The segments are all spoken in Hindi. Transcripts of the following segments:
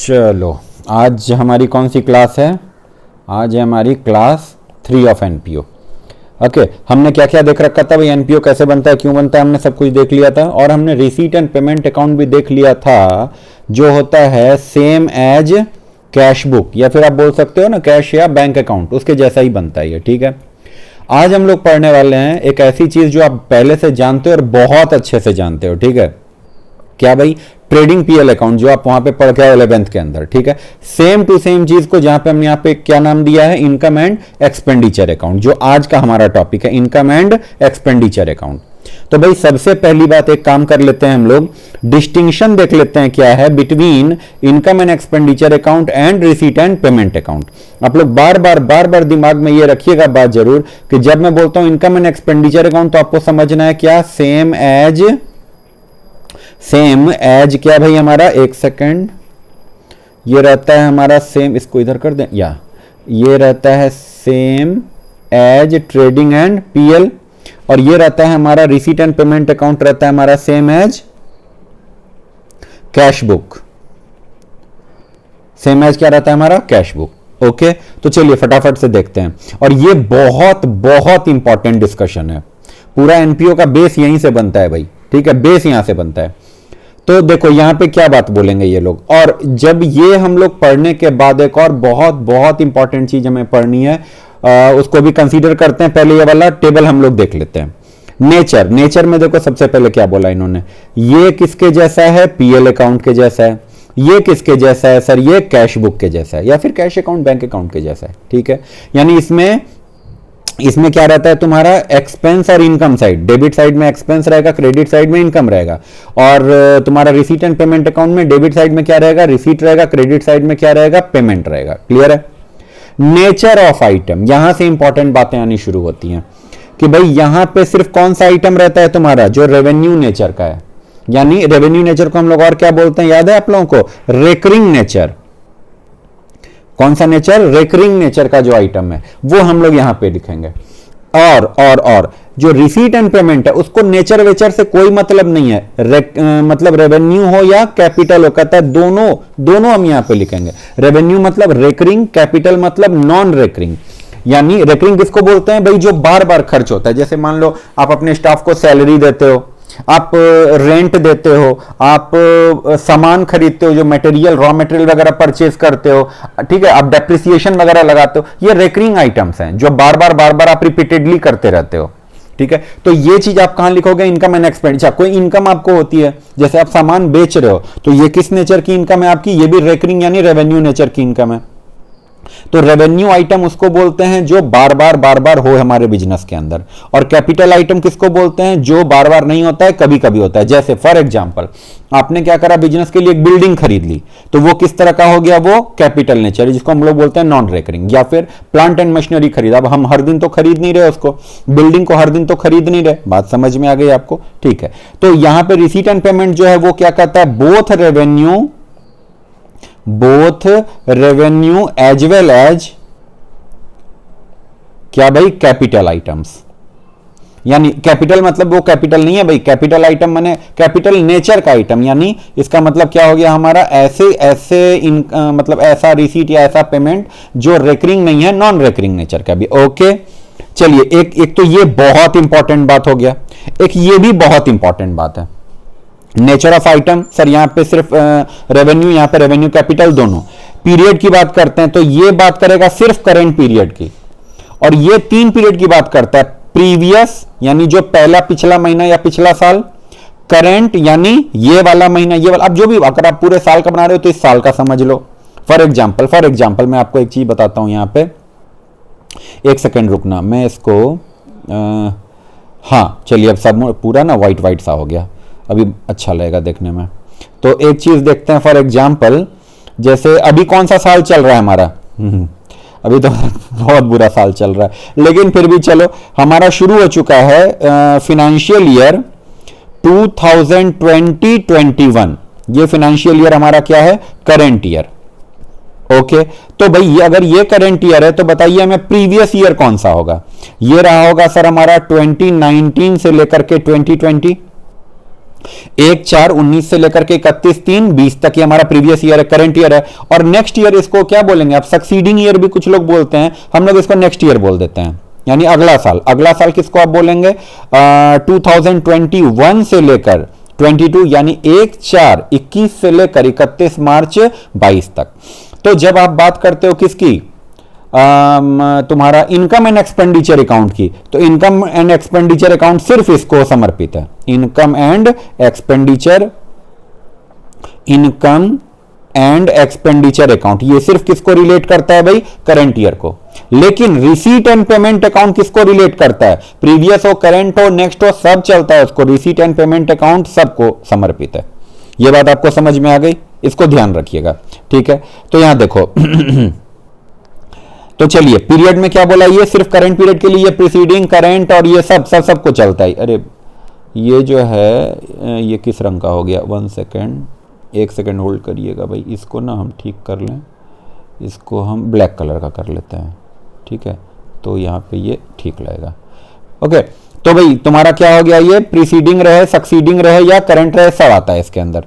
चलो, आज हमारी कौन सी क्लास है? आज है हमारी क्लास 3 ऑफ एनपीओ। ओके, हमने क्या क्या देख रखा था भाई? एनपीओ कैसे बनता है, क्यों बनता है, हमने सब कुछ देख लिया था। और हमने रिसीट एंड पेमेंट अकाउंट भी देख लिया था, जो होता है सेम एज कैश बुक, या फिर आप बोल सकते हो ना कैश या बैंक अकाउंट, उसके जैसा ही बनता है ये। ठीक है, आज हम लोग पढ़ने वाले हैं एक ऐसी चीज जो आप पहले से जानते हो और बहुत अच्छे से जानते हो। ठीक है, क्या भाई? ट्रेडिंग पीएल अकाउंट, जो आप वहां पे पढ़ के 11th के अंदर। ठीक है, सेम टू सेम चीज को जहां पे हमने यहाँ पे क्या नाम दिया है, इनकम एंड एक्सपेंडिचर अकाउंट, जो आज का हमारा टॉपिक है, इनकम एंड एक्सपेंडिचर अकाउंट। तो भाई सबसे पहली बात एक काम कर लेते हैं, हम लोग डिस्टिंक्शन देख लेते हैं क्या है between income and expenditure account and receipt and payment account. आप लोग बार बार दिमाग में ये रखिएगा बात जरूर कि जब मैं बोलता हूं इनकम एंड एक्सपेंडिचर अकाउंट, तो आपको समझना है क्या, सेम एज क्या भाई हमारा, एक सेकेंड, ये रहता है हमारा सेम, इसको इधर कर दें, या ये रहता है same as trading and PL, और ये रहता है हमारा रिसीट एंड पेमेंट अकाउंट, रहता है हमारा same as cash book. Same as क्या रहता है हमारा, कैश बुक। ओके, तो चलिए फटाफट से देखते हैं। और ये बहुत बहुत इंपॉर्टेंट डिस्कशन है, पूरा एनपीओ का बेस यहीं से बनता है भाई। ठीक है, बेस यहां से बनता है। तो देखो यहां पे क्या बात बोलेंगे ये लोग, और जब ये हम लोग पढ़ने के बाद एक और बहुत बहुत इंपॉर्टेंट चीज हमें पढ़नी है, उसको भी कंसीडर करते हैं। पहले ये वाला टेबल हम लोग देख लेते हैं। नेचर में देखो सबसे पहले क्या बोला इन्होंने, ये किसके जैसा है, पीएल अकाउंट के जैसा है। ये किसके जैसा है सर, ये कैश बुक के जैसा है, या फिर कैश अकाउंट बैंक अकाउंट के जैसा है। ठीक है, यानी इसमें क्या रहता है तुम्हारा, एक्सपेंस और इनकम साइड, डेबिट साइड में एक्सपेंस रहेगा, क्रेडिट साइड में इनकम रहेगा। और तुम्हारा रिसीट एंड पेमेंट अकाउंट में डेबिट साइड में क्या रहेगा, रिसीट रहेगा, क्रेडिट साइड में क्या रहेगा, पेमेंट रहेगा। क्लियर है? नेचर ऑफ आइटम, यहां से इंपॉर्टेंट बातें आनी शुरू होती हैं कि भाई यहां पे सिर्फ कौन सा आइटम रहता है तुम्हारा, जो रेवेन्यू नेचर का है। यानी रेवेन्यू नेचर को हम लोग और क्या बोलते हैं, याद है आप लोगों को, रेकरिंग नेचर। कौन सा नेचर, रेकरिंग नेचर का जो आइटम है वो हम लोग यहां पे लिखेंगे। और जो रिसीट एंड पेमेंट है उसको नेचर वेचर से कोई मतलब नहीं है, मतलब रेवेन्यू हो या कैपिटल हो, कहता है दोनों हम यहां पे लिखेंगे। रेवेन्यू मतलब रेकरिंग, कैपिटल मतलब नॉन रेकरिंग। यानी रेकरिंग किसको बोलते हैं भाई, जो बार बार खर्च होता है। जैसे मान लो आप अपने स्टाफ को सैलरी देते हो, आप रेंट देते हो, आप सामान खरीदते हो, जो मटेरियल रॉ मटेरियल वगैरह परचेज करते हो। ठीक है, आप डेप्रिसिएशन वगैरह लगाते हो, ये रेकरिंग आइटम्स हैं जो बार बार आप रिपीटेडली करते रहते हो। ठीक है, तो ये चीज आप कहां लिखोगे, इनकम एंड एक्सपेंडिचर। कोई इनकम आपको होती है, जैसे आप सामान बेच रहे हो, तो ये किस नेचर की इनकम है आपकी, ये भी रेकरिंग यानी रेवेन्यू नेचर की इनकम है। तो रेवेन्यू आइटम उसको बोलते हैं जो बार बार हो हमारे बिजनेस के अंदर। और कैपिटल आइटम किसको बोलते हैं, जो बार बार नहीं होता है, कभी कभी होता है। जैसे फॉर एग्जांपल आपने क्या करा, बिजनेस के लिए एक बिल्डिंग खरीद ली, तो वो किस तरह का हो गया, वो कैपिटल नेचर, जिसको हम लोग बोलते हैं नॉन रेकरिंग। या फिर प्लांट एंड मशीनरी खरीदा, अब हम हर दिन तो खरीद नहीं रहे उसको, बिल्डिंग को हर दिन तो खरीद नहीं रहे। बात समझ में आ गई आपको? ठीक है, तो यहां पर रिसीट एंड पेमेंट जो है वो क्या कहता है, both revenue as well as क्या भाई, कैपिटल आइटम्स। यानी कैपिटल मतलब वो कैपिटल नहीं है भाई, कैपिटल आइटम माने कैपिटल नेचर का आइटम। यानी इसका मतलब क्या हो गया हमारा, मतलब ऐसा रिसीट या ऐसा पेमेंट जो रेकरिंग नहीं है, नॉन रेकरिंग नेचर का भी। ओके, चलिए एक तो ये बहुत इंपॉर्टेंट बात हो गया, एक ये भी बहुत इंपॉर्टेंट बात है, नेचर ऑफ आइटम। सर यहां पे सिर्फ रेवेन्यू, यहां पे रेवेन्यू कैपिटल दोनों। पीरियड की बात करते हैं तो ये बात करेगा सिर्फ करंट पीरियड की, और ये 3 पीरियड की बात करता है, प्रीवियस यानी जो पहला पिछला महीना या पिछला साल, करंट यानी ये वाला महीना, ये वाला, अब जो भी, अगर आप पूरे साल का बना रहे हो तो इस साल का समझ लो। फॉर एग्जाम्पल मैं आपको एक चीज बताता हूं यहां पे, एक सेकेंड रुकना, मैं इसको हाँ चलिए, अब सब पूरा ना व्हाइट सा हो गया, अभी अच्छा लगेगा देखने में। तो एक चीज देखते हैं, फॉर एग्जाम्पल जैसे अभी कौन सा साल चल रहा है हमारा, अभी तो बहुत बुरा साल चल रहा है, लेकिन फिर भी चलो, हमारा शुरू हो चुका है फिनेंशियल ईयर 2020-21। ये फिनेंशियल ईयर हमारा क्या है, करंट ईयर। ओके, तो भाई अगर ये करंट ईयर है तो बताइए हमें प्रीवियस ईयर कौन सा होगा। ये रहा होगा सर हमारा 2019 से लेकर के 2020। 1/4/19 से लेकर के 31/3/20 तक ये हमारा प्रीवियस ईयर है, करंट ईयर है। और नेक्स्ट ईयर इसको क्या बोलेंगे आप, सक्सीडिंग ईयर भी कुछ लोग बोलते हैं, हम लोग इसको नेक्स्ट ईयर बोल देते हैं, यानी अगला साल। अगला साल किसको आप बोलेंगे, 2021 से लेकर 22, यानी 1/4/21 से लेकर 31 मार्च 22 तक। तो जब आप बात करते हो किसकी, तुम्हारा इनकम एंड एक्सपेंडिचर अकाउंट की, तो इनकम एंड एक्सपेंडिचर अकाउंट सिर्फ इसको समर्पित है। इनकम एंड एक्सपेंडिचर अकाउंट ये सिर्फ किसको रिलेट करता है भाई, करंट ईयर को। लेकिन रिसीट एंड पेमेंट अकाउंट किसको रिलेट करता है, प्रीवियस हो, करंट हो, नेक्स्ट हो, सब चलता है उसको। रिसीट एंड पेमेंट अकाउंट सबको समर्पित है। यह बात आपको समझ में आ गई, इसको ध्यान रखिएगा, ठीक है। तो यहां देखो तो चलिए पीरियड में क्या बोला, ये सिर्फ करंट पीरियड के लिए, ये प्रीसीडिंग, करंट और ये सबको चलता है। अरे ये जो है ये किस रंग का हो गया, 1 सेकेंड, 1 सेकेंड होल्ड करिएगा भाई, इसको ना हम ठीक कर लें, इसको हम ब्लैक कलर का कर लेते हैं, ठीक है। तो यहाँ पे ये ठीक लगेगा, ओके। तो भाई तुम्हारा क्या हो गया, ये प्रीसीडिंग रहे, सक्सीडिंग रहे या करंट रहे, सब आता है इसके अंदर।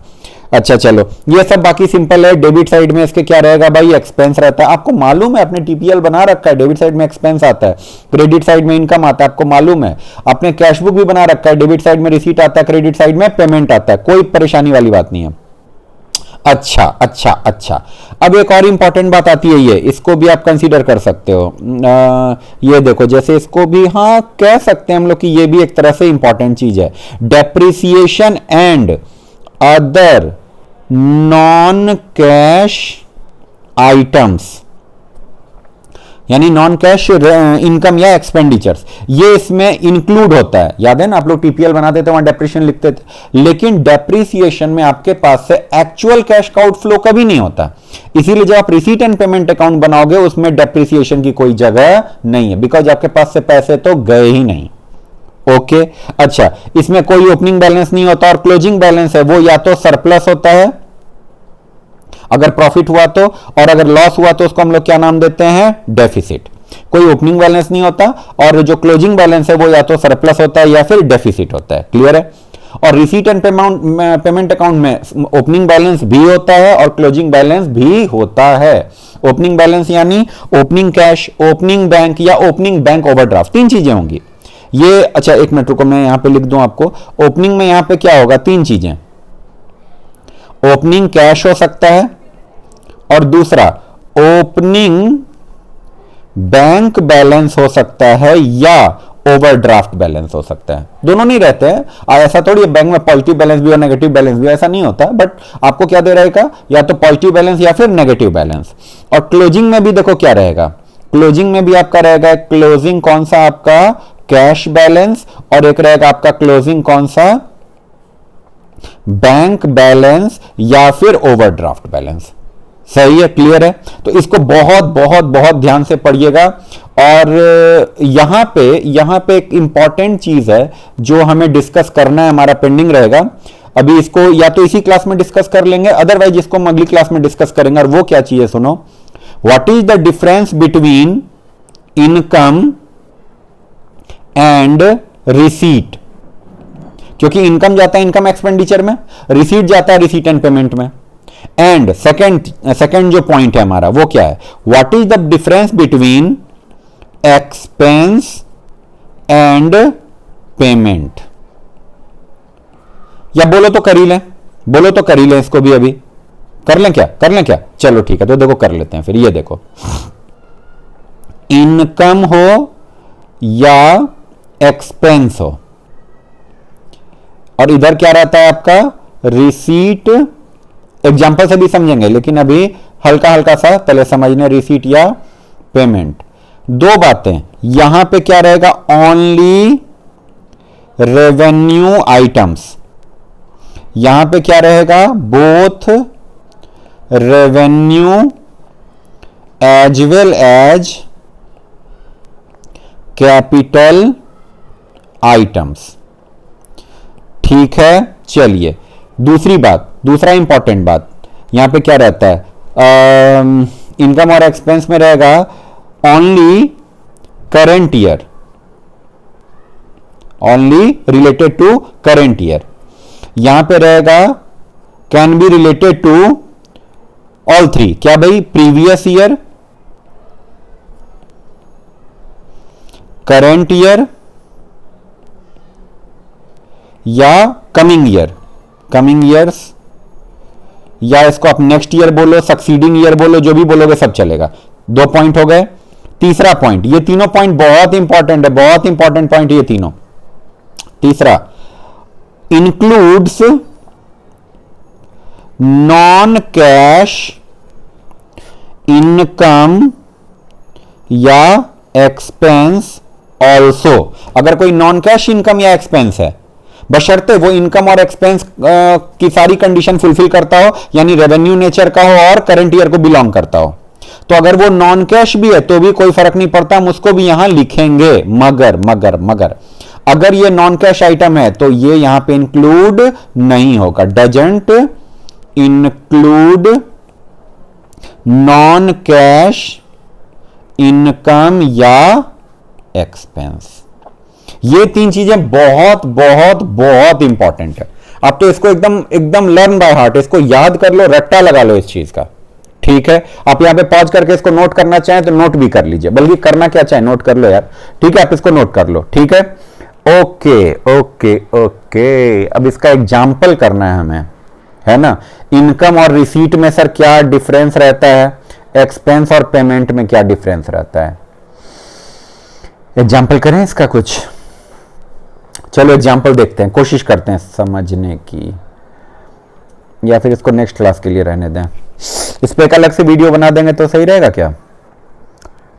अच्छा चलो ये सब बाकी सिंपल है। डेबिट साइड में इसके क्या रहेगा भाई, एक्सपेंस रहता है, आपको मालूम है, अपने टीपीएल बना रखा है, डेबिट साइड में एक्सपेंस आता है, क्रेडिट साइड में इनकम आता है, आपको मालूम है। आपने कैश बुक भी बना रखा है, डेबिट साइड में रिसीट आता है, क्रेडिट साइड में पेमेंट आता है, कोई परेशानी वाली बात नहीं है। अच्छा अच्छा अच्छा, अब एक और इंपॉर्टेंट बात आती है, ये इसको भी आप कंसीडर कर सकते हो। ये देखो, जैसे इसको भी हाँ कह सकते हैं हम लोग कि ये भी एक तरह से इंपॉर्टेंट चीज है। Depreciation and other non cash items, यानी नॉन कैश इनकम या एक्सपेंडिचर्स, ये इसमें इंक्लूड होता है। याद है ना, आप लोग टीपीएल बनाते थे वहां डेप्रिसिएशन लिखते थे, लेकिन डेप्रिसिएशन में आपके पास से एक्चुअल कैश का आउटफ्लो कभी नहीं होता। इसीलिए जब आप रिसीट एंड पेमेंट अकाउंट बनाओगे उसमें डेप्रिसिएशन की कोई जगह नहीं है, बिकॉज आपके पास से पैसे तो गए ही नहीं। ओके अच्छा, इसमें कोई ओपनिंग बैलेंस नहीं होता, और क्लोजिंग बैलेंस है वो या तो सरप्लस होता है अगर प्रॉफिट हुआ तो, और अगर लॉस हुआ तो उसको हम लोग क्या नाम देते हैं, डेफिसिट। कोई ओपनिंग बैलेंस नहीं होता, और जो क्लोजिंग बैलेंस है वो या तो सरप्लस होता है या फिर डेफिसिट होता है। क्लियर है। और रिसीट एंड पेमेंट अकाउंट में ओपनिंग बैलेंस भी होता है और क्लोजिंग बैलेंस भी होता है। ओपनिंग बैलेंस यानी ओपनिंग कैश, ओपनिंग बैंक या ओपनिंग बैंक ओवरड्राफ्ट, 3 चीजें होंगी ये। अच्छा एक मिनट रुको, मैं यहां पे लिख दूं आपको। ओपनिंग में यहां पे क्या होगा, 3 चीजें, ओपनिंग कैश हो सकता है, और दूसरा ओपनिंग बैंक बैलेंस हो सकता है, या ओवरड्राफ्ट बैलेंस हो सकता है। दोनों नहीं रहते हैं, ऐसा थोड़ी है बैंक में पॉजिटिव बैलेंस भी और नेगेटिव बैलेंस भी, ऐसा नहीं होता। बट आपको क्या दे रहेगा, या तो पॉजिटिव बैलेंस या फिर नेगेटिव बैलेंस। और क्लोजिंग में भी देखो क्या रहेगा, क्लोजिंग में भी आपका रहेगा क्लोजिंग कौन सा, आपका कैश बैलेंस, और एक रहेगा आपका क्लोजिंग कौन सा, बैंक बैलेंस या फिर ओवरड्राफ्ट बैलेंस। सही है, क्लियर है। तो इसको बहुत बहुत बहुत ध्यान से पढ़िएगा। और यहां पे एक इंपॉर्टेंट चीज है जो हमें डिस्कस करना है, हमारा पेंडिंग रहेगा। अभी इसको या तो इसी क्लास में डिस्कस कर लेंगे, अदरवाइज इसको हम अगली क्लास में डिस्कस करेंगे। और वो क्या चीज, सुनो, what is the difference between income and receipt. क्योंकि इनकम जाता है इनकम एक्सपेंडिचर में, रिसीट जाता है रिसीट एंड पेमेंट में। एंड सेकंड जो पॉइंट है हमारा वो क्या है, what is the difference between expense and payment. या बोलो तो कर ही लें, इसको भी अभी कर लें क्या, चलो ठीक है, तो देखो कर लेते हैं फिर। ये देखो, इनकम हो या एक्सपेंस हो, और इधर क्या रहता है आपका, रिसीट। एग्जाम्पल से भी समझेंगे, लेकिन अभी हल्का हल्का सा पहले समझने, रिसीट या पेमेंट। 2 बातें, यहां पे क्या रहेगा, ओनली रेवेन्यू आइटम्स। यहां पे क्या रहेगा, both revenue as well as capital items. ठीक है, चलिए दूसरी बात, दूसरा इंपॉर्टेंट बात, यहां पे क्या रहता है, इनकम और एक्सपेंस में रहेगा only current year, only related to current year. यहां पे रहेगा can be related to all three. क्या भाई? प्रीवियस ईयर, करेंट ईयर या कमिंग ईयर, कमिंग ईयर्स, या इसको आप नेक्स्ट ईयर बोलो, सक्सीडिंग ईयर बोलो, जो भी बोलोगे सब चलेगा। 2 पॉइंट हो गए। तीसरा पॉइंट, ये तीनों पॉइंट बहुत इंपॉर्टेंट है, बहुत इंपॉर्टेंट पॉइंट ये तीनों। तीसरा, इंक्लूड्स नॉन कैश इनकम या एक्सपेंस ऑल्सो। अगर कोई नॉन कैश इनकम या एक्सपेंस है, बशर्ते वो इनकम और एक्सपेंस की सारी कंडीशन फुलफिल करता हो, यानी रेवेन्यू नेचर का हो और करंट ईयर को बिलोंग करता हो। तो अगर वो नॉन कैश भी है तो भी कोई फर्क नहीं पड़ता, हम उसको भी यहां लिखेंगे। मगर मगर मगर अगर ये नॉन कैश आइटम है तो ये यहां पे इंक्लूड नहीं होगा। Doesn't include non cash income या एक्सपेंस। ये तीन चीजें बहुत बहुत बहुत इंपॉर्टेंट है। आप तो इसको एकदम एकदम लर्न बाय हार्ट, इसको याद कर लो, रट्टा लगा लो इस चीज का। ठीक है, आप यहां पे पॉज करके इसको नोट करना चाहें तो नोट भी कर लीजिए, बल्कि करना क्या चाहे नोट कर लो यार। ठीक है, आप इसको नोट कर लो। ठीक है, ओके ओके ओके। अब इसका एग्जाम्पल करना है हमें, है ना। इनकम और रिसीट में सर क्या डिफरेंस रहता है, एक्सपेंस और पेमेंट में क्या डिफरेंस रहता है। एग्जाम्पल करें इसका कुछ। चलो एग्जाम्पल देखते हैं, कोशिश करते हैं समझने की, या फिर इसको नेक्स्ट क्लास के लिए रहने दें। इस पे एक अलग से वीडियो बना देंगे तो सही रहेगा क्या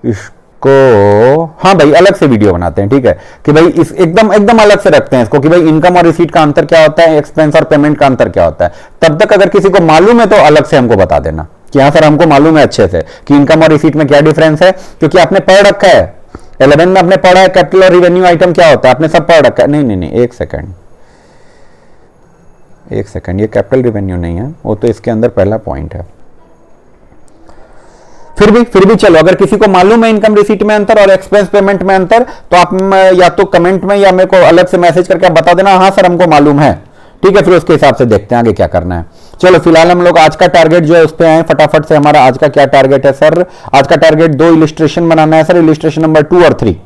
इसको? हाँ भाई, अलग से वीडियो बनाते हैं। ठीक है, कि भाई इस एकदम एकदम अलग से रखते हैं इसको, कि भाई इनकम और रिसीट का अंतर क्या होता है, एक्सपेंस और पेमेंट का अंतर क्या होता है। तब तक अगर किसी को मालूम है तो अलग से हमको बता देना कि हाँ सर हमको मालूम है अच्छे से कि इनकम और रिसीट में क्या डिफरेंस है, क्योंकि आपने पढ़ रखा है 11 में, आपने पढ़ा है कैपिटल और रिवेन्यू आइटम क्या होता है, आपने सब पढ़ रखा है। नहीं नहीं नहीं, एक सेकंड, ये कैपिटल रिवेन्यू नहीं है, वो तो इसके अंदर पहला पॉइंट है। फिर भी चलो, अगर किसी को मालूम है इनकम रिसीट में अंतर और एक्सपेंस पेमेंट में अंतर, तो आप या तो कमेंट में या मेरे को अलग से मैसेज करके बता देना हाँ सर हमको मालूम है। ठीक है, फिर उसके हिसाब से देखते हैं आगे क्या करना है। चलो फिलहाल हम लोग आज का टारगेट जो है उस पर आए फटाफट से। हमारा आज का क्या टारगेट है सर? आज का टारगेट 2 इलिस्ट्रेशन बनाना है सर, इलिस्ट्रेशन नंबर 2 और 3।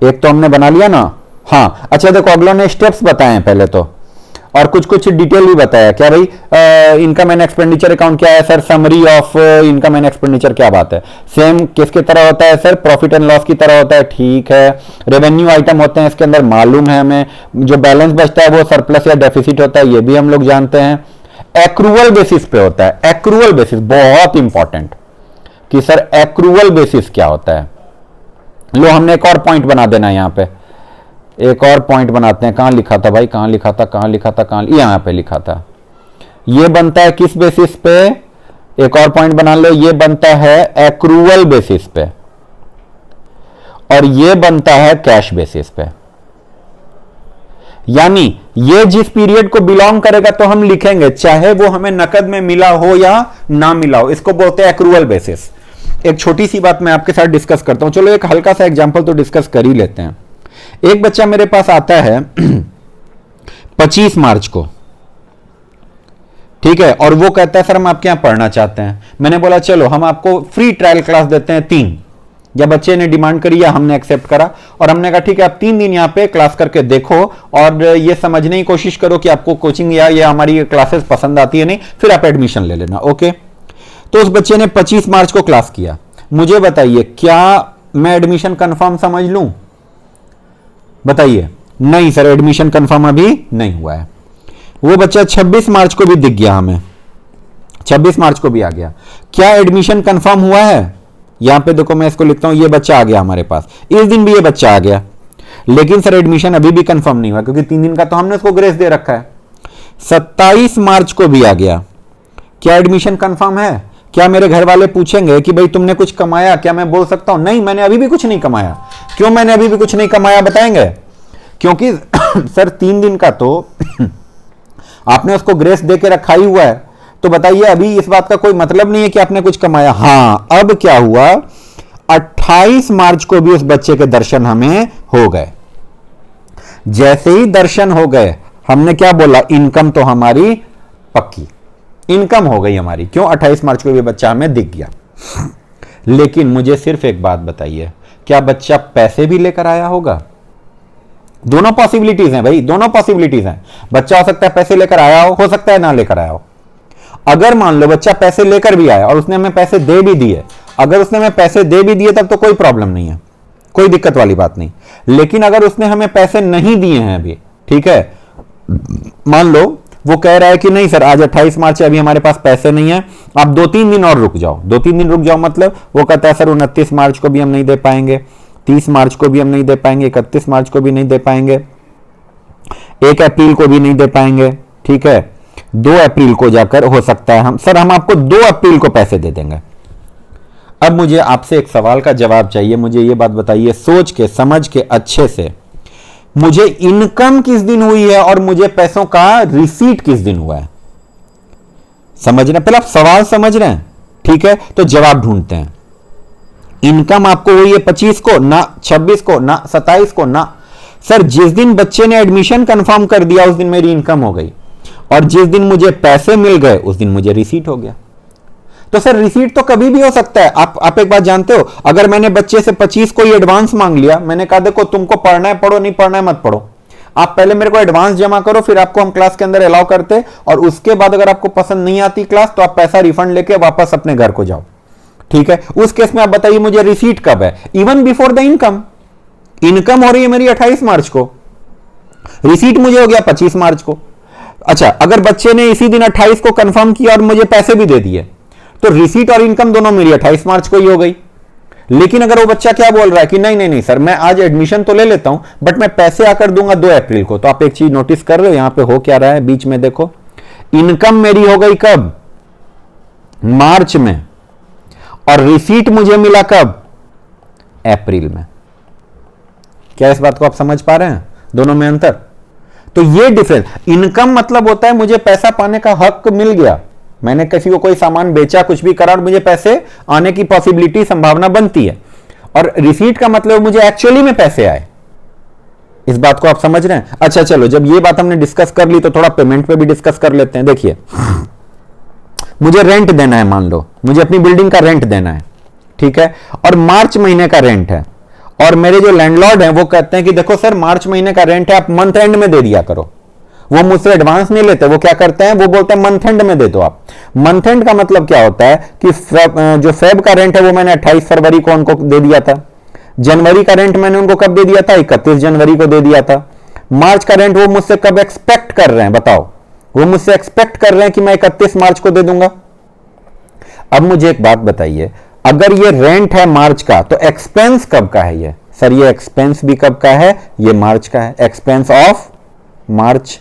एक तो हमने बना लिया ना। हाँ अच्छा, देखो अगलों ने स्टेप्स बताए हैं पहले तो, और कुछ कुछ डिटेल भी बताया। क्या भाई, इनकम एंड एक्सपेंडिचर अकाउंट क्या है sir? Summary of income and expenditure, क्या बात है। सेम किसकी तरह होता है सर? प्रॉफिट एंड लॉस की तरह होता है। ठीक है, रेवेन्यू आइटम होते हैं इसके अंदर, मालूम है हमें। जो बैलेंस बचता है वो सरप्लस या डेफिसिट होता है, ये भी हम लोग जानते हैं। एक्रूअल बेसिस पे होता है, एक्रूअल बेसिस बहुत इंपॉर्टेंट, कि सर एक्रूअल बेसिस क्या होता है। लो हमने एक और पॉइंट बना देना यहां पे, एक और पॉइंट बनाते हैं। कहां लिखा था भाई, कहां लिखा था, यहां पे लिखा था। ये बनता है किस बेसिस पे? एक और पॉइंट बना लो, ये बनता है एक्रूअल बेसिस पे, और ये बनता है कैश बेसिस पे। यानी ये जिस पीरियड को बिलोंग करेगा तो हम लिखेंगे, चाहे वो हमें नकद में मिला हो या ना मिला हो, इसको बोलते हैं एक्रूअल बेसिस। एक छोटी सी बात मैं आपके साथ डिस्कस करता हूं। चलो एक हल्का सा एग्जांपल तो डिस्कस कर ही लेते हैं। एक बच्चा मेरे पास आता है 25 मार्च को, ठीक है, और वो कहता है सर हम आपके यहां पढ़ना चाहते हैं। मैंने बोला चलो हम आपको फ्री ट्रायल क्लास देते हैं 3, या बच्चे ने डिमांड करी या हमने एक्सेप्ट करा, और हमने कहा ठीक है आप 3 दिन यहां पे क्लास करके देखो और ये समझने की कोशिश करो कि आपको कोचिंग या ये हमारी क्लासेस पसंद आती है नहीं, फिर आप एडमिशन ले लेना। ओके, तो उस बच्चे ने 25 मार्च को क्लास किया। मुझे बताइए क्या मैं एडमिशन कंफर्म समझ लूं? बताइए। नहीं सर, एडमिशन कंफर्म अभी नहीं हुआ है। वो बच्चा 26 मार्च को भी दिख गया हमें, 26 मार्च को भी आ गया। क्या एडमिशन कंफर्म हुआ है? यहां पे देखो मैं इसको लिखता हूं, ये बच्चा आ गया हमारे पास, इस दिन भी ये बच्चा आ गया, लेकिन सर एडमिशन अभी भी कंफर्म नहीं हुआ क्योंकि 3 दिन का तो हमने उसको ग्रेस दे रखा है। 27 मार्च को भी आ गया। क्या एडमिशन कंफर्म है? क्या मेरे घर वाले पूछेंगे कि भाई तुमने कुछ कमाया? क्या मैं बोल सकता हूं नहीं मैंने अभी भी कुछ नहीं कमाया? क्यों मैंने अभी भी कुछ नहीं कमाया बताएंगे? क्योंकि सर 3 दिन का तो आपने उसको ग्रेस दे के रखा ही हुआ है, तो बताइए अभी इस बात का कोई मतलब नहीं है कि आपने कुछ कमाया। हां, अब क्या हुआ, 28 मार्च को भी उस बच्चे के दर्शन हमें हो गए। जैसे ही दर्शन हो गए हमने क्या बोला, इनकम तो हमारी पक्की इनकम हो गई हमारी, क्यों 28 मार्च को भी बच्चा हमें दिख गया। लेकिन मुझे सिर्फ एक बात बताइए, क्या बच्चा पैसे भी लेकर आया होगा? दोनों पॉसिबिलिटीज हैं भाई, दोनों पॉसिबिलिटीज हैं। बच्चा हो सकता है पैसे लेकर आया हो सकता है ना लेकर आया हो। अगर मान लो बच्चा पैसे लेकर भी आया और उसने हमें पैसे दे भी दिए, अगर उसने हमें पैसे दे भी दिए तब तो कोई प्रॉब्लम नहीं है, कोई दिक्कत वाली बात नहीं। लेकिन अगर उसने हमें पैसे नहीं दिए हैं अभी, ठीक है, मान लो वो कह रहा है कि नहीं सर आज 28 मार्च है, अभी हमारे पास पैसे नहीं है, आप 2-3 दिन और रुक जाओ। 2-3 दिन रुक जाओ मतलब वो कहता है सर 29 मार्च को भी हम नहीं दे पाएंगे, 30 मार्च को भी हम नहीं दे पाएंगे, 31 मार्च को भी नहीं दे पाएंगे, 1 अप्रैल को भी नहीं दे पाएंगे, ठीक है, 2 अप्रैल को जाकर हो सकता है हम आपको 2 अप्रैल को पैसे दे देंगे। अब मुझे आपसे एक सवाल का जवाब चाहिए, मुझे ये बात बताइए सोच के समझ के अच्छे से, मुझे इनकम किस दिन हुई है और मुझे पैसों का रिसीट किस दिन हुआ है? समझ रहे हैं? पहले आप सवाल समझ रहे हैं, ठीक है, तो जवाब ढूंढते हैं। इनकम आपको हुई है 25 को, ना 26 को, ना 27 को, ना सर जिस दिन बच्चे ने एडमिशन कंफर्म कर दिया उस दिन मेरी इनकम हो गई, और जिस दिन मुझे पैसे मिल गए उस दिन मुझे रिसीट हो गया। तो सर रिसीट तो कभी भी हो सकता है। आप एक बात जानते हो, अगर मैंने बच्चे से 25 को ही एडवांस मांग लिया, मैंने कहा देखो तुमको पढ़ना है पढ़ो, नहीं पढ़ना है मत पढ़ो, आप पहले मेरे को एडवांस जमा करो, फिर आपको हम क्लास के अंदर अलाउ करते, और उसके बाद अगर आपको पसंद नहीं आती क्लास तो आप पैसा रिफंड लेके वापस अपने घर को जाओ, ठीक है। उस केस में आप बताइए मुझे रिसीट कब है? Even before the income. Income हो रही है मेरी 28 मार्च को, रिसीट मुझे हो गया 25 मार्च को। अच्छा, अगर बच्चे ने इसी दिन 28 को कंफर्म किया और मुझे पैसे भी दे दिए, तो रिसीट और इनकम दोनों मेरी 28 मार्च को ही हो गई। लेकिन अगर वो बच्चा क्या बोल रहा है कि नहीं नहीं नहीं सर मैं आज एडमिशन तो ले लेता हूं बट मैं पैसे आकर दूंगा 2 अप्रैल को, तो आप एक चीज नोटिस कर रहे हो यहां पे हो क्या रहा है बीच में, देखो इनकम मेरी हो गई कब? मार्च में, और रिसीट मुझे मिला कब? अप्रैल में। क्या इस बात को आप समझ पा रहे हैं दोनों में अंतर? तो ये डिफरेंस, इनकम मतलब होता है मुझे पैसा पाने का हक मिल गया, मैंने किसी को कोई सामान बेचा कुछ भी करा और मुझे पैसे आने की पॉसिबिलिटी संभावना बनती है, और रिसीट का मतलब मुझे एक्चुअली में पैसे आए। इस बात को आप समझ रहे हैं? अच्छा चलो, जब ये बात हमने डिस्कस कर ली तो थोड़ा पेमेंट पे भी डिस्कस कर लेते हैं। देखिए मुझे रेंट देना है, मान लो मुझे अपनी बिल्डिंग का रेंट देना है, ठीक है, और मार्च महीने का रेंट है, और मेरे जो लैंडलॉर्ड हैं वो कहते हैं कि देखो सर मार्च महीने का रेंट है आप मंथ एंड में दे दिया करो। वो मुझसे एडवांस नहीं लेते, वो क्या करते हैं वो बोलते हैं मंथ एंड में दे दो आप। मंथ एंड का मतलब क्या होता है कि जो फेब का रेंट है वो मैंने 28 फरवरी को उनको दे दिया था, जनवरी का रेंट मैंने उनको कब दे दिया था? 31 जनवरी को दे दिया था। मार्च का रेंट वो मुझसे कब एक्सपेक्ट कर रहे हैं बताओ? वो मुझसे एक्सपेक्ट कर रहे हैं कि मैं 31 मार्च को दे दूंगा। अब मुझे एक बात बताइए, अगर ये रेंट है मार्च का तो एक्सपेंस कब का है? ये सर ये एक्सपेंस भी कब का है? ये मार्च का है, एक्सपेंस ऑफ मार्च।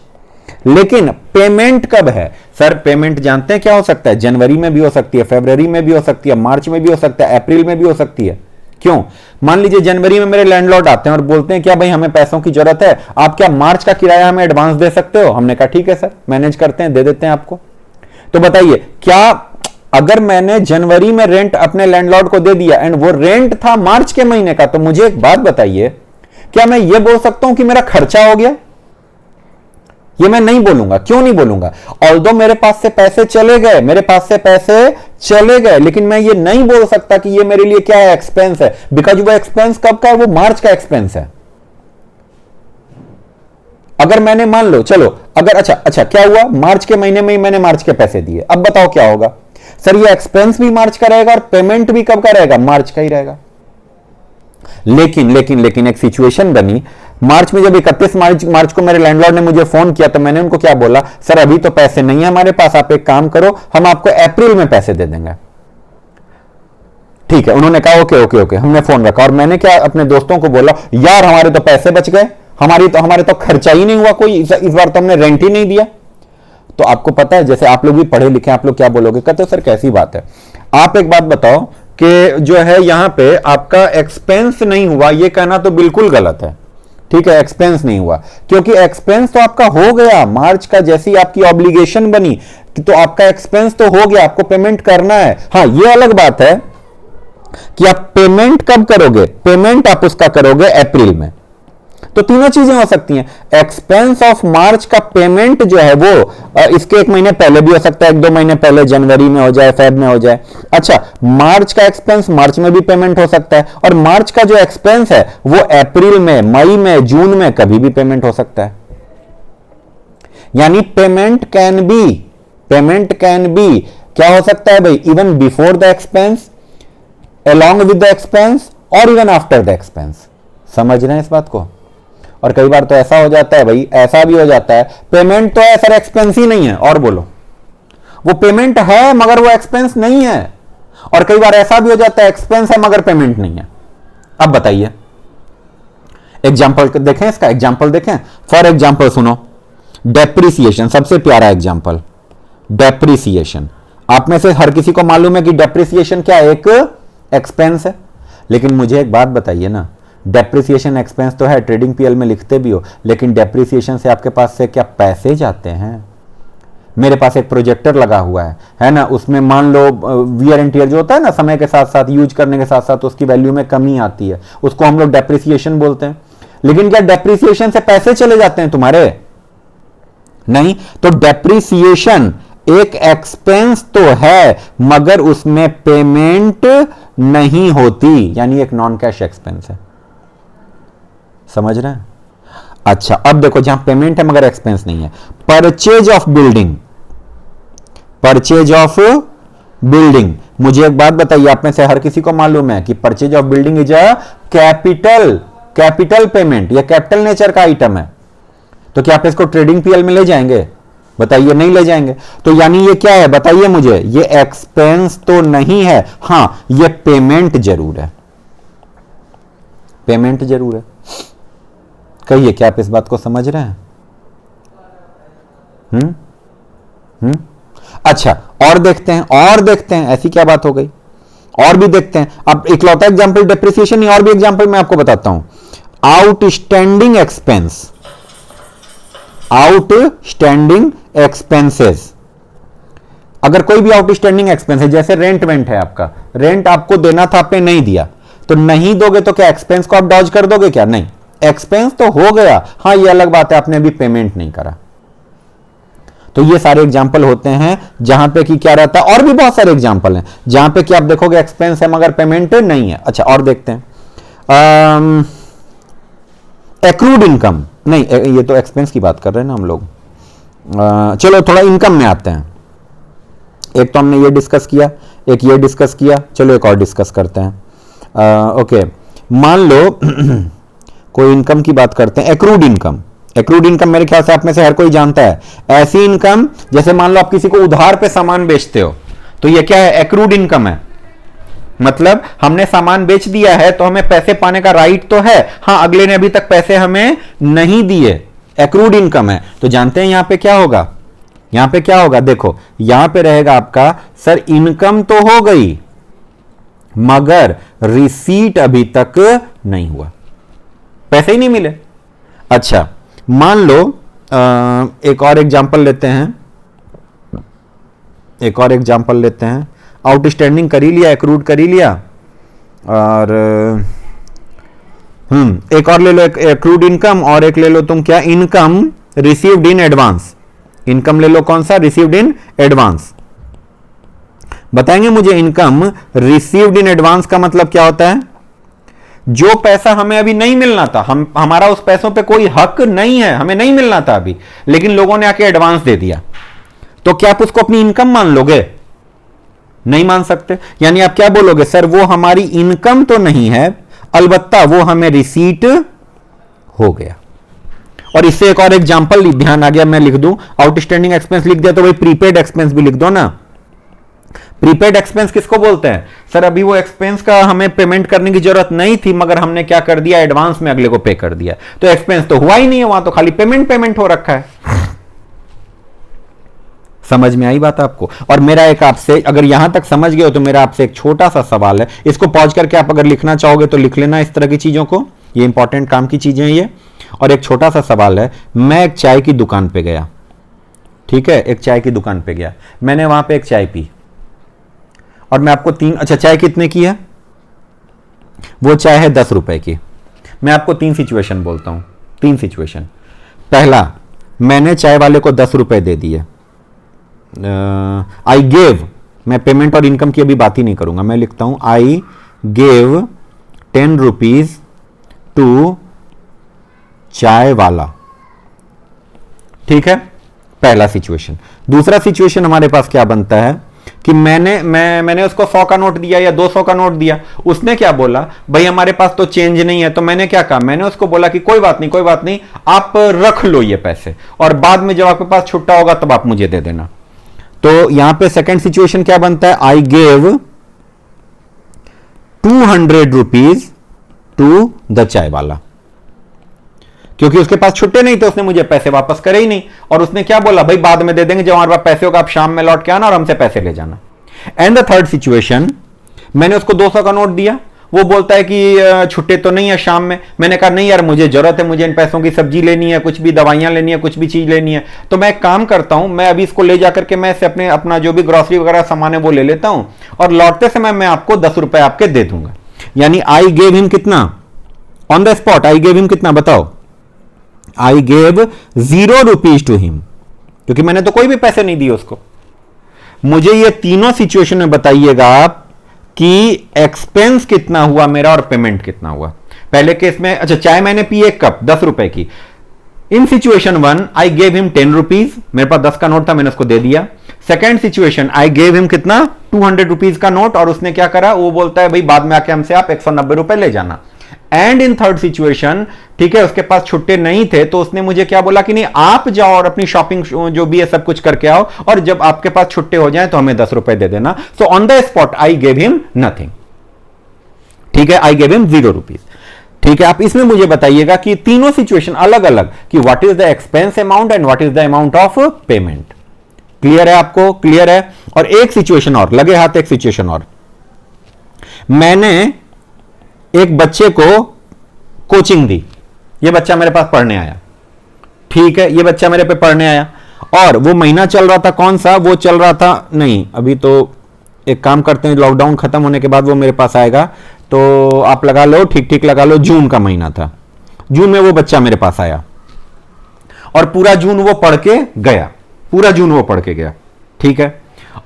लेकिन पेमेंट कब है? सर पेमेंट जानते हैं क्या हो सकता है? जनवरी में भी हो सकती है, फरवरी में भी हो सकती है, मार्च में भी हो सकता है, अप्रैल में भी हो सकती है। क्यों? मान लीजिए जनवरी में मेरे लैंडलॉर्ड आते हैं और बोलते हैं क्या भाई हमें पैसों की जरूरत है, आप क्या मार्च का किराया हमें एडवांस दे सकते हो? हमने कहा ठीक है सर मैनेज करते हैं, दे देते हैं आपको। तो बताइए क्या अगर मैंने जनवरी में रेंट अपने लैंडलॉर्ड को दे दिया एंड वो रेंट था मार्च के महीने का, तो मुझे एक बात बताइए क्या मैं ये बोल सकता हूं कि मेरा खर्चा हो गया? ये मैं नहीं बोलूंगा। क्यों नहीं बोलूंगा? ऑल्दो मेरे पास से पैसे चले गए, मेरे पास से पैसे चले गए, लेकिन मैं ये नहीं बोल सकता कि ये मेरे लिए क्या है? एक्सपेंस है। बिकॉज वो एक्सपेंस कब का है? वो मार्च का एक्सपेंस है। अगर मैंने मान लो चलो अगर अच्छा क्या हुआ, मार्च के महीने में ही मैंने मार्च के पैसे दिए, अब बताओ क्या होगा? सर ये एक्सपेंस भी मार्च का रहेगा और पेमेंट भी कब का रहेगा? मार्च का ही रहेगा। लेकिन एक सिचुएशन बनी मार्च में, जब 31 मार्च को मेरे लैंडलॉर्ड ने मुझे फोन किया तो मैंने उनको क्या बोला? सर अभी तो पैसे नहीं है हमारे पास, आप एक काम करो हम आपको अप्रैल में पैसे दे देंगे। ठीक है, उन्होंने कहा ओके, हमने फोन रखा और मैंने क्या अपने दोस्तों को बोला यार हमारे तो पैसे बच गए, हमारे तो खर्चा ही नहीं हुआ कोई, इस बार तो हमने रेंट ही नहीं दिया। तो आपको पता है जैसे आप लोग भी पढ़े लिखे, आप लोग क्या बोलोगे? कहते हो सर कैसी बात है, आप एक बात बताओ कि जो है यहां पे आपका एक्सपेंस नहीं हुआ, ये कहना तो बिल्कुल गलत है। ठीक है, एक्सपेंस नहीं हुआ क्योंकि एक्सपेंस तो आपका हो गया मार्च का, जैसी आपकी ऑब्लिगेशन बनी तो आपका एक्सपेंस तो हो गया, आपको पेमेंट करना है। हाँ ये अलग बात है कि आप पेमेंट कब करोगे? पेमेंट आप उसका करोगे अप्रैल में। तो तीनों चीजें हो सकती हैं। एक्सपेंस ऑफ मार्च का पेमेंट जो है वो इसके 1 महीने पहले भी हो सकता है, 1-2 महीने पहले, जनवरी में हो जाए, फेब में हो जाए। अच्छा, मार्च का एक्सपेंस मार्च में भी पेमेंट हो सकता है, और मार्च का जो एक्सपेंस है वो अप्रैल में, मई में, जून में कभी भी पेमेंट हो सकता है। यानी पेमेंट कैन बी क्या हो सकता है भाई, even before the expense, along with the expense, और इवन आफ्टर द एक्सपेंस। समझ रहे हैं इस बात को? और कई बार तो ऐसा हो जाता है भाई, ऐसा भी हो जाता है, पेमेंट तो है सर, एक्सपेंस ही नहीं है। और बोलो, वो पेमेंट है मगर वो एक्सपेंस नहीं है। और कई बार ऐसा भी हो जाता है, एक्सपेंस है मगर पेमेंट नहीं है। अब बताइए, एग्जाम्पल देखें, इसका एग्जाम्पल देखें। फॉर एग्जाम्पल सुनो, डेप्रिसिएशन, सबसे प्यारा एग्जाम्पल, डेप्रिसिएशन। आप में से हर किसी को मालूम है कि डेप्रिसिएशन क्या है, एक एक्सपेंस है। लेकिन मुझे एक बात बताइए ना, डेप्रिसिएशन एक्सपेंस तो है, ट्रेडिंग पीएल में लिखते भी हो, लेकिन डेप्रिसिएशन से आपके पास से क्या पैसे जाते हैं? मेरे पास एक प्रोजेक्टर लगा हुआ है ना, उसमें मान लो वियर एंड टियर जो होता है ना, समय के साथ साथ, यूज करने के साथ साथ उसकी वैल्यू में कमी आती है, उसको हम लोग डेप्रिसिएशन बोलते हैं। लेकिन क्या डेप्रिसिएशन से पैसे चले जाते हैं तुम्हारे? नहीं। तो डेप्रिसिएशन एक एक्सपेंस तो है मगर उसमें पेमेंट नहीं होती, यानी एक नॉन कैश एक्सपेंस है। समझ रहे हैं? अच्छा, अब देखो, जहां पेमेंट है मगर एक्सपेंस नहीं है, purchase of building. Purchase of building, मुझे एक बात बताइए, आप में से हर किसी को मालूम है कि purchase of building is a capital payment, या कैपिटल नेचर का आइटम है। तो क्या आप इसको ट्रेडिंग पीएल में ले जाएंगे? बताइए, नहीं ले जाएंगे। तो यानी ये क्या है बताइए मुझे, ये एक्सपेंस तो नहीं है, हां ये पेमेंट जरूर है, पेमेंट जरूर है। कहिए, क्या आप इस बात को समझ रहे हैं? अच्छा, और देखते हैं ऐसी क्या बात हो गई, और भी देखते हैं। अब इकलौता एग्जांपल डेप्रिसिएशन नहीं, और भी एग्जांपल मैं आपको बताता हूं। आउटस्टैंडिंग एक्सपेंसेस, अगर कोई भी आउटस्टैंडिंग एक्सपेंस है, जैसे रेंट है, आपका रेंट आपको देना था, आपने नहीं दिया, तो नहीं दोगे तो क्या एक्सपेंस को आप डॉज कर दोगे क्या? नहीं, एक्सपेंस तो हो गया, हां ये अलग बात है, आपने अभी पेमेंट नहीं करा। तो ये सारे एग्जाम्पल होते हैं जहां पे कि क्या रहता है, और भी बहुत सारे एग्जाम्पल हैं जहां पे कि आप देखोगे एक्सपेंस है मगर पेमेंट नहीं है। अच्छा, और देखते हैं, एक्रूड इनकम, नहीं ये तो एक्सपेंस की बात कर रहे हैं ना हम लोग। चलो थोड़ा इनकम में आते हैं। एक तो हमने ये डिस्कस किया, एक ये डिस्कस किया, चलो एक और डिस्कस करते हैं। ओके, मान लो कोई इनकम की बात करते हैं, एक्रूड इनकम मेरे ख्याल से आप में से हर कोई जानता है। ऐसी इनकम, जैसे मान लो आप किसी को उधार पे सामान बेचते हो, तो ये क्या है? एक्रूड इनकम है। मतलब हमने सामान बेच दिया है तो हमें पैसे पाने का राइट तो है, हां अगले ने अभी तक पैसे हमें नहीं दिए, एक्रूड इनकम है। तो जानते हैं यहां पे क्या होगा? यहां पे क्या होगा? देखो, यहां पे रहेगा आपका, सर इनकम तो हो गई मगर रिसीट अभी तक नहीं हुआ, पैसे ही नहीं मिले। अच्छा, मान लो एक और एग्जांपल लेते हैं, आउटस्टैंडिंग कर ही लिया, एक्रूड कर ही लिया, और एक और ले लो, एक्रूड इनकम, और एक ले लो तुम क्या, income received in advance. Income ले लो, कौन सा? Received in advance. बताएंगे मुझे, इनकम रिसीव्ड इन एडवांस का मतलब क्या होता है? जो पैसा हमें अभी नहीं मिलना था, हमारा उस पैसों पे कोई हक नहीं है, हमें नहीं मिलना था अभी, लेकिन लोगों ने आके एडवांस दे दिया, तो क्या आप उसको अपनी इनकम मान लोगे? नहीं मान सकते। यानी आप क्या बोलोगे, सर वो हमारी इनकम तो नहीं है, अलबत्ता वो हमें रिसीट हो गया। और इससे एक और एग्जांपल ध्यान आ गया, मैं लिख दूं, आउटस्टैंडिंग एक्सपेंस लिख दिया तो भाई प्रीपेड एक्सपेंस भी लिख दो ना। प्रीपेड एक्सपेंस किसको बोलते हैं? सर अभी वो एक्सपेंस का हमें पेमेंट करने की जरूरत नहीं थी मगर हमने क्या कर दिया, एडवांस में अगले को पे कर दिया, तो एक्सपेंस तो हुआ ही नहीं है, वहां तो खाली पेमेंट हो रखा है। समझ में आई बात आपको? और मेरा एक आपसे, अगर यहां तक समझ गए हो तो मेरा आपसे एक छोटा सा सवाल है, इसको पॉज करके आप अगर लिखना चाहोगे तो लिख लेना इस तरह की चीजों को, ये इंपॉर्टेंट काम की चीजें ये। और एक छोटा सा सवाल है, मैं एक चाय की दुकान पे गया, ठीक है, एक चाय की दुकान पे गया, मैंने वहां पे एक चाय पी, और मैं आपको अच्छा चाय कितने की है? वो चाय है 10 रुपए की। मैं आपको 3 सिचुएशन बोलता हूं, तीन सिचुएशन। पहला, मैंने चाय वाले को 10 रुपए दे दिए। आई गेव, मैं पेमेंट और इनकम की अभी बात ही नहीं करूंगा, मैं लिखता हूं आई गेव 10 रुपीज टू चाय वाला। ठीक है, पहला सिचुएशन। दूसरा सिचुएशन हमारे पास क्या बनता है कि मैंने उसको 100 का नोट दिया या 200 का नोट दिया। उसने क्या बोला, भाई हमारे पास तो चेंज नहीं है। तो मैंने क्या कहा, मैंने उसको बोला कि कोई बात नहीं, कोई बात नहीं, आप रख लो ये पैसे और बाद में जब आपके पास छुट्टा होगा तब आप मुझे दे देना। तो यहां पे सेकंड सिचुएशन क्या बनता है, I gave 200 rupees to the chai wala. क्योंकि उसके पास छुट्टे नहीं थे, उसने मुझे पैसे वापस करे ही नहीं। और उसने क्या बोला, भाई बाद में दे देंगे, जब हमारे पास पैसे होगा आप शाम में लौट के आना और हमसे पैसे ले जाना। एंड द थर्ड सिचुएशन, मैंने उसको 200 का नोट दिया, वो बोलता है कि छुट्टे तो नहीं है शाम में। मैंने कहा नहीं यार, मुझे जरूरत है, मुझे इन पैसों की सब्जी लेनी है, कुछ भी दवाइयां लेनी है, कुछ भी चीज लेनी है। तो मैं एक काम करता हूं, मैं अभी इसको ले जाकर के मैं इसे अपना जो भी ग्रोसरी वगैरह सामान है वो ले लेता हूं और लौटते समय मैं आपको 10 रुपए आपके दे दूंगा। यानी आई गेव हिम कितना, on the spot I gave him कितना बताओ, I gave 0 rupees to him, क्योंकि मैंने तो कोई भी पैसे नहीं दिए उसको। मुझे ये तीनों सिचुएशन में बताइएगा आप कि एक्सपेंस कितना हुआ मेरा और पेमेंट कितना हुआ। पहले केस में, अच्छा चाय मैंने पी 1 कप 10 रुपए की। In situation 1 I gave him 10 rupees, मेरे पास 10 का नोट था, मैंने उसको दे दिया। सेकेंड सिचुएशन, आई गेव हिम कितना, 200 रुपीज का नोट, और उसने क्या करा, वो बोलता है भाई बाद में आके हमसे आप 190 रुपए ले जाना। एंड इन थर्ड सिचुएशन, ठीक है, उसके पास छुट्टे नहीं थे तो उसने मुझे क्या बोला कि नहीं आप जाओ और अपनी शॉपिंग जो भी है सब कुछ करके आओ और जब आपके पास छुट्टे हो जाए तो हमें 10 रुपए दे देना। So on the spot I gave him nothing. ठीक है, आई गेव हिम 0 रुपीज। ठीक है, आप इसमें मुझे बताइएगा कि तीनों सिचुएशन अलग अलग कि what is the expense amount and what is the amount of payment. Clear है आपको, क्लियर है। और एक सिचुएशन और, लगे हाथ एक सिचुएशन और, मैंने एक बच्चे को कोचिंग दी, ये बच्चा मेरे पास पढ़ने आया। ठीक है, ये बच्चा मेरे पे पढ़ने आया और वो महीना चल रहा था, कौन सा, वो चल रहा था, नहीं अभी तो एक काम करते हैं, लॉकडाउन खत्म होने के बाद वो मेरे पास आएगा, तो आप लगा लो, ठीक ठीक लगा लो, जून का महीना था। जून में वो बच्चा मेरे पास आया और पूरा जून वो पढ़ के गया, पूरा जून वो पढ़ के गया। ठीक है,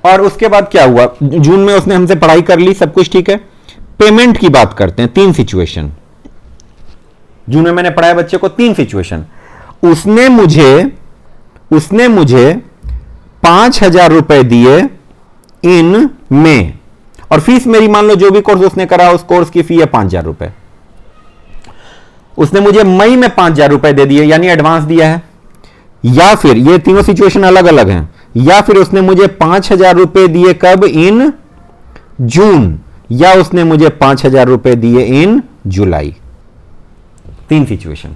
और उसके बाद क्या हुआ, जून में उसने हमसे पढ़ाई कर ली, सब कुछ ठीक है। पेमेंट की बात करते हैं, 3 सिचुएशन। जून में मैंने पढ़ाया बच्चे को, 3 सिचुएशन। उसने मुझे 5,000 रुपए दिए इन मई, और फीस मेरी मान लो जो भी कोर्स उसने करा उस कोर्स की फी है 5,000 रुपए। उसने मुझे मई में 5,000 रुपए दे दिए, यानी एडवांस दिया है। या फिर ये तीनों सिचुएशन अलग अलग हैं, या फिर उसने मुझे 5,000 रुपए दिए कब, इन जून, या उसने मुझे 5,000 रुपए दिए इन जुलाई। 3 सिचुएशन।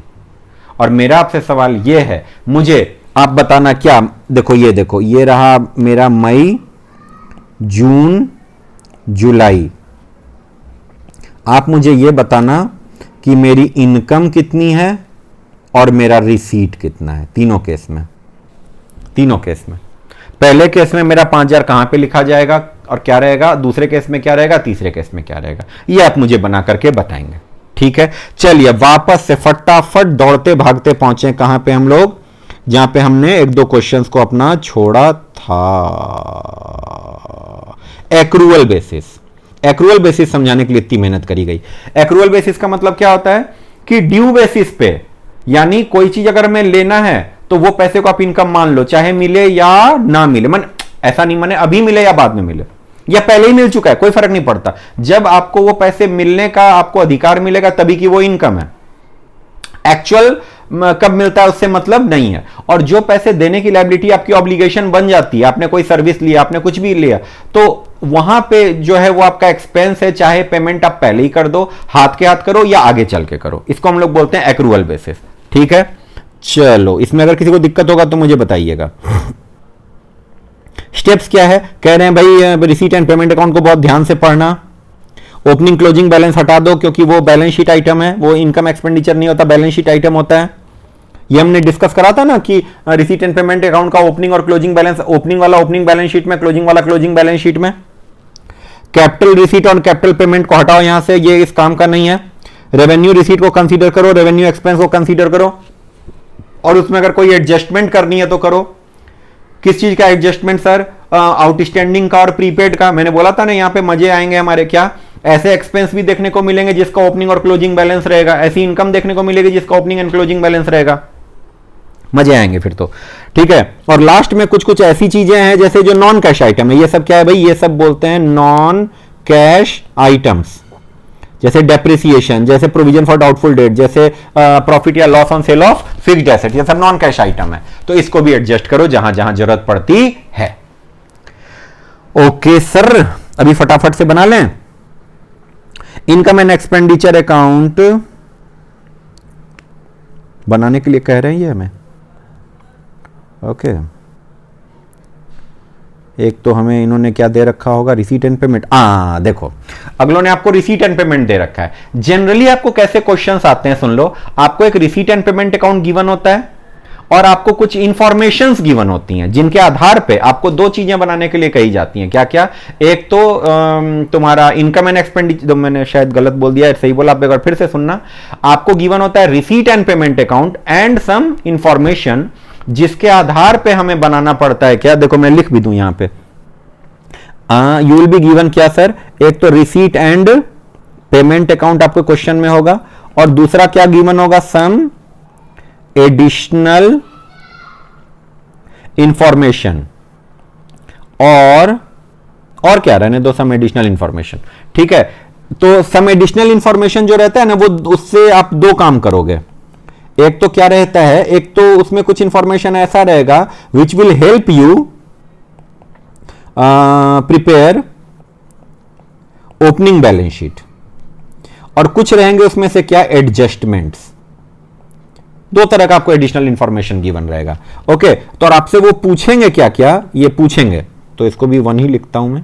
और मेरा आपसे सवाल यह है, मुझे आप बताना क्या, देखो ये रहा मेरा मई, जून, जुलाई। आप मुझे यह बताना कि मेरी इनकम कितनी है और मेरा रिसीट कितना है, तीनों केस में। पहले केस में मेरा 5,000 कहां पे लिखा जाएगा और क्या रहेगा, दूसरे केस में क्या रहेगा, तीसरे केस में क्या रहेगा, ये आप मुझे बना करके बताएंगे। ठीक है, चलिए वापस से फटाफट दौड़ते भागते पहुंचे कहां पे हम लोग, जहां पे हमने 1-2 क्वेश्चंस को अपना छोड़ा था। एक्रूअल बेसिस समझाने के लिए इतनी मेहनत करी गई। एक्रूअल बेसिस का मतलब क्या होता है कि ड्यू बेसिस पे, यानी कोई चीज अगर हमें लेना है तो वो पैसे को आप इनकम मान लो, चाहे मिले या ना मिले, मन ऐसा नहीं माने अभी मिले या बाद में मिले या पहले ही मिल चुका है, कोई फर्क नहीं पड़ता। जब आपको वो पैसे मिलने का आपको अधिकार मिलेगा तभी की वो इनकम है। एक्चुअल कब मिलता है उससे मतलब नहीं है। और जो पैसे देने की लायबिलिटी आपकी ऑब्लिगेशन बन जाती है, आपने कोई सर्विस लिया, आपने कुछ भी लिया, तो वहां पे जो है वो आपका एक्सपेंस है, चाहे पेमेंट आप पहले ही कर दो, हाथ के हाथ करो या आगे चल के करो, इसको हम लोग बोलते हैं एक्रूअल बेसिस। ठीक है, चलो इसमें अगर किसी को दिक्कत होगा तो मुझे बताइएगा। स्टेप्स क्या है, कह रहे हैं भाई रिसीट एंड पेमेंट अकाउंट को बहुत ध्यान से पढ़ना। ओपनिंग क्लोजिंग बैलेंस हटा दो क्योंकि वो बैलेंस शीट आइटम है, वो इनकम एक्सपेंडिचर नहीं होता, बैलेंस शीट आइटम होता है। ये हमने डिस्कस करा था ना कि रिसीट एंड पेमेंट अकाउंट का ओपनिंग और क्लोजिंग बैलेंस, ओपनिंग वाला ओपनिंग बैलेंस शीट में, क्लोजिंग वाला क्लोजिंग बैलेंस शीट में। कैपिटल रिसीट और कैपिटल पेमेंट को हटाओ यहां से, ये इस काम का नहीं है। रेवेन्यू रिसीट को कंसीडर करो, रेवेन्यू एक्सपेंस को कंसीडर करो। और उसमें अगर कोई एडजस्टमेंट करनी है तो करो। किस चीज का एडजस्टमेंट सर? आउटस्टैंडिंग का और प्रीपेड का। मैंने बोला था ना यहां पे मजे आएंगे हमारे। क्या ऐसे एक्सपेंस भी देखने को मिलेंगे जिसका ओपनिंग और क्लोजिंग बैलेंस रहेगा, ऐसी इनकम देखने को मिलेगी जिसका ओपनिंग एंड क्लोजिंग बैलेंस रहेगा। मजे आएंगे फिर तो, ठीक है। और लास्ट में कुछ कुछ ऐसी चीजें हैं जैसे जो नॉन कैश आइटम है। ये सब क्या है भाई? ये सब बोलते हैं नॉन कैश आइटम्स, जैसे डेप्रिसिएशन, जैसे प्रोविजन फॉर डाउटफुल डेट, जैसे प्रॉफिट या loss on sale of fixed asset, ये सब नॉन कैश आइटम है। तो इसको भी एडजस्ट करो जहां जहां जरूरत पड़ती है। ओके सर, अभी फटाफट से बना लें। इनकम एंड एक्सपेंडिचर अकाउंट बनाने के लिए कह रहे हैं ये हमें। ओके, एक तो हमें इन्होंने क्या दे रखा होगा? Receipt and payment. देखो अगलों ने आपको रिसीट एंड पेमेंट दे रखा है। जनरली आपको कैसे क्वेश्चंस आते हैं सुन लो। आपको एक receipt and payment account given होता है और आपको कुछ इंफॉर्मेशंस गिवन होती हैं जिनके आधार पे आपको दो चीजें बनाने के लिए कही जाती हैं। क्या क्या? एक तो तुम्हारा इनकम एंड एक्सपेंडिचर, मैंने शायद गलत बोल दिया, सही बोला आप एक बार फिर से सुनना। आपको गिवन होता है receipt and payment account and some information जिसके आधार पे हमें बनाना पड़ता है। क्या? देखो मैं लिख भी दूं यहां पे, यू विल बी गिवन क्या सर? एक तो रिसीट एंड पेमेंट अकाउंट आपको क्वेश्चन में होगा और दूसरा क्या गिवन होगा? Some additional information. और क्या रहने दो, सम एडिशनल इंफॉर्मेशन, ठीक है। तो सम एडिशनल इंफॉर्मेशन जो रहता है ना, वो उससे आप दो काम करोगे। एक तो क्या रहता है, एक तो उसमें कुछ इंफॉर्मेशन ऐसा रहेगा which will help you prepare opening balance sheet, और कुछ रहेंगे उसमें से क्या? एडजस्टमेंट्स। दो तरह का आपको एडिशनल इंफॉर्मेशन गिवन रहेगा। ओके, तो और आपसे वो पूछेंगे क्या क्या? ये पूछेंगे, तो इसको भी 1 ही लिखता हूं मैं।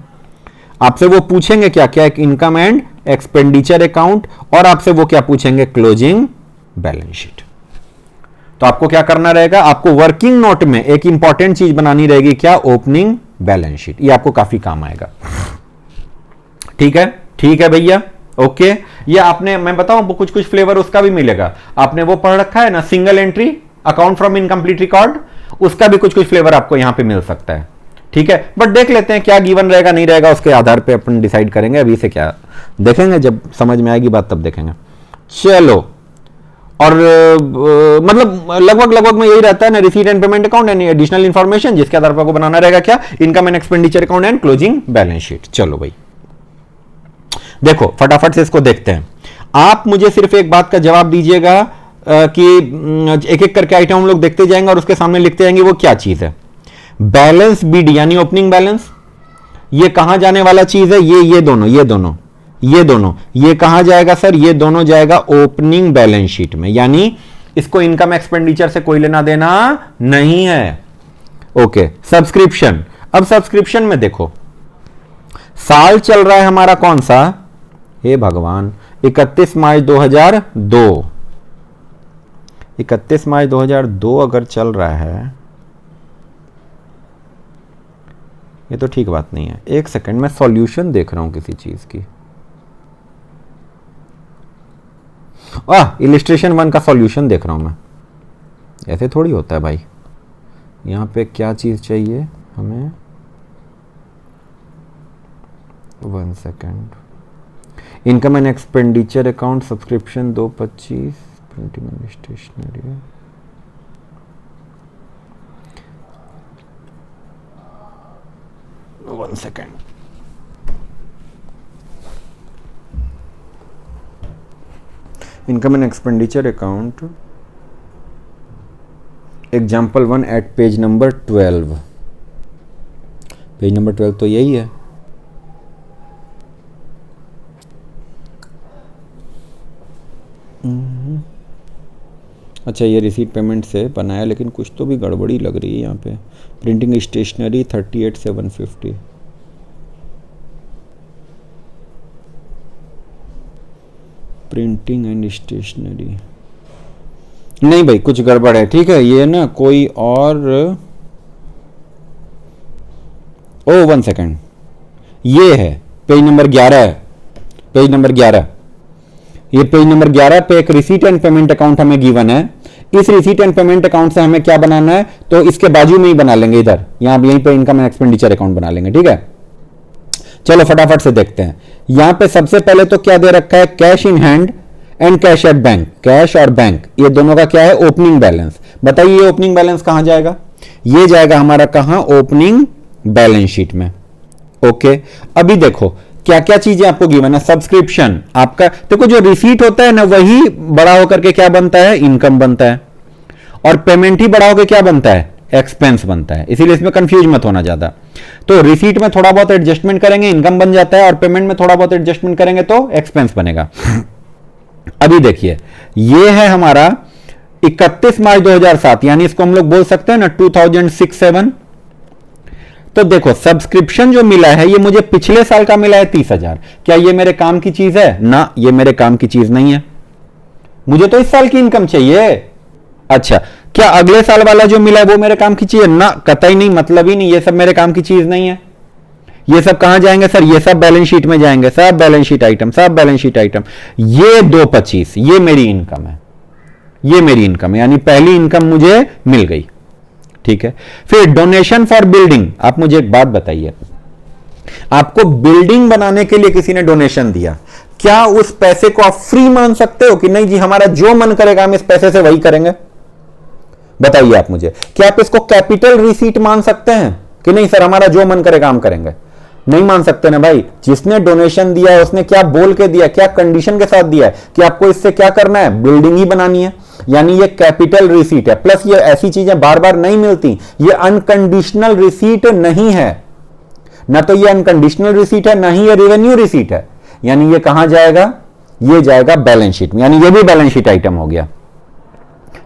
आपसे वो पूछेंगे क्या क्या? एक इनकम एंड एक्सपेंडिचर अकाउंट, और आपसे वो क्या पूछेंगे? Closing balance sheet. तो आपको क्या करना रहेगा? आपको वर्किंग नोट में एक इंपॉर्टेंट चीज बनानी रहेगी। क्या? Opening balance sheet. ये आपको काफी काम आएगा। ठीक है, ठीक है भैया। ओके, ये आपने, मैं बताऊं कुछ कुछ फ्लेवर उसका भी मिलेगा। आपने वो पढ़ रखा है ना, single entry account from incomplete record, उसका भी कुछ कुछ फ्लेवर आपको यहां पे मिल सकता है। ठीक है, बट देख लेते हैं क्या गिवन रहेगा नहीं रहेगा, उसके आधार पे अपन डिसाइड करेंगे। अभी से क्या देखेंगे, जब समझ में आएगी बात तब देखेंगे। चलो, और मतलब लगभग में यही रहता है ना, receipt and payment account and additional information, जिसके आधार पर आपको बनाना रहेगा क्या? Income and expenditure account and closing balance sheet. चलो भाई देखो फटाफट से इसको देखते हैं। आप मुझे सिर्फ एक बात का जवाब दीजिएगा कि एक एक करके आइटम हम लोग देखते जाएंगे और उसके सामने लिखते जाएंगे वो क्या चीज है। बैलेंस बीडी यानी ओपनिंग बैलेंस, ये कहां जाने वाला चीज है? ये दोनों ये कहां जाएगा सर? ये दोनों जाएगा ओपनिंग बैलेंस शीट में, यानी इसको इनकम एक्सपेंडिचर से कोई लेना देना नहीं है। Okay, subscription. अब सब्सक्रिप्शन में देखो साल चल रहा है हमारा कौन सा? हे भगवान, 31 मार्च 2002। 31 मार्च 2002 अगर चल रहा है, ये तो ठीक बात नहीं है। एक सेकंड, मैं सॉल्यूशन देख रहा हूं किसी चीज की। इलिस्ट्रेशन 1 का सॉल्यूशन देख रहा हूं मैं। ऐसे थोड़ी होता है भाई। यहां पे क्या चीज चाहिए हमें? 1 second. Income and expenditure account, subscription 225, printing and stationery. One second. Income and expenditure account, example 1 at page number 12। Page number 12 तो यही है। अच्छा, ये रिसीट पेमेंट से बनाया, लेकिन कुछ तो भी गड़बड़ी लग रही है यहाँ पे। Printing stationery 38,750। Printing and stationery नहीं भाई, कुछ गड़बड़ है। ठीक है, ये ना कोई और, 1 सेकेंड, ये है पेज नंबर 11 है। पेज नंबर 11 ये पेज नंबर 11 पे एक रिसीट एंड पेमेंट अकाउंट हमें गिवन है। इस रिसीट एंड पेमेंट अकाउंट से हमें क्या बनाना है, तो इसके बाजू में ही बना लेंगे, इधर यहां यहीं पे इनकम एंड एक्सपेंडिचर अकाउंट बना लेंगे। ठीक है, चलो फटाफट से देखते हैं। यहां पे सबसे पहले तो क्या दे रखा है, cash in hand and cash at bank. Cash और बैंक ये दोनों का क्या है, ओपनिंग बैलेंस। बताइए ये ओपनिंग बैलेंस कहां जाएगा, ये जाएगा हमारा कहां, ओपनिंग बैलेंस शीट में। ओके, अभी देखो क्या क्या चीजें आपको गिवन है। सब्सक्रिप्शन आपका, देखो जो रिसीट होता है ना वही बड़ा होकर के क्या बनता है, इनकम बनता है, और पेमेंट ही बड़ा होकर क्या बनता है, एक्सपेंस बनता है। इसीलिए इसमें कंफ्यूज मत होना ज्यादा। तो रिसीट में थोड़ा बहुत एडजस्टमेंट करेंगे, इनकम बन जाता है, और पेमेंट में थोड़ा बहुत एडजस्टमेंट करेंगे तो एक्सपेंस बनेगा। अभी देखिए ये है हमारा 31 मार्च 2007, यानी इसको हम लोग बोल सकते हैं ना 2006-7। तो देखो सब्सक्रिप्शन जो मिला है ये मुझे पिछले साल का मिला है 30,000। क्या ये मेरे काम की चीज है ना, ये मेरे काम की चीज नहीं है, मुझे तो इस साल की इनकम चाहिए। अच्छा, क्या अगले साल वाला जो मिला है वो मेरे काम की चीज है ना, कतई नहीं, मतलब ही नहीं, ये सब मेरे काम की चीज नहीं है। ये सब कहां जाएंगे सर, ये सब बैलेंस शीट में जाएंगे, सब बैलेंस शीट आइटम, सब बैलेंस शीट आइटम। ये 225 ये मेरी इनकम है, ये मेरी इनकम है, यानी पहली इनकम मुझे मिल गई। ठीक है, फिर डोनेशन फॉर बिल्डिंग। आप मुझे एक बात बताइए, आपको बिल्डिंग बनाने के लिए किसी ने डोनेशन दिया, क्या उस पैसे को आप फ्री मान सकते हो कि नहीं जी हमारा जो मन करेगा हम इस पैसे से वही करेंगे? बताइए आप मुझे, क्या आप इसको कैपिटल रिसीट मान सकते हैं कि नहीं सर हमारा जो मन करेगा हम करेंगे? नहीं मान सकते ना भाई। जिसने डोनेशन दिया है उसने क्या बोल के दिया, क्या कंडीशन के साथ दिया है कि आपको इससे क्या करना है, बिल्डिंग ही बनानी है, यानी ये कैपिटल रिसीट है। प्लस ये ऐसी चीजें बार बार नहीं मिलती, ये अनकंडीशनल रिसीट नहीं है, ना तो ये अनकंडीशनल रिसीट है ना ही ये रेवेन्यू रिसीट है, यानी ये कहां जाएगा, ये जाएगा बैलेंस शीट में, यानी ये भी बैलेंस शीट आइटम हो गया,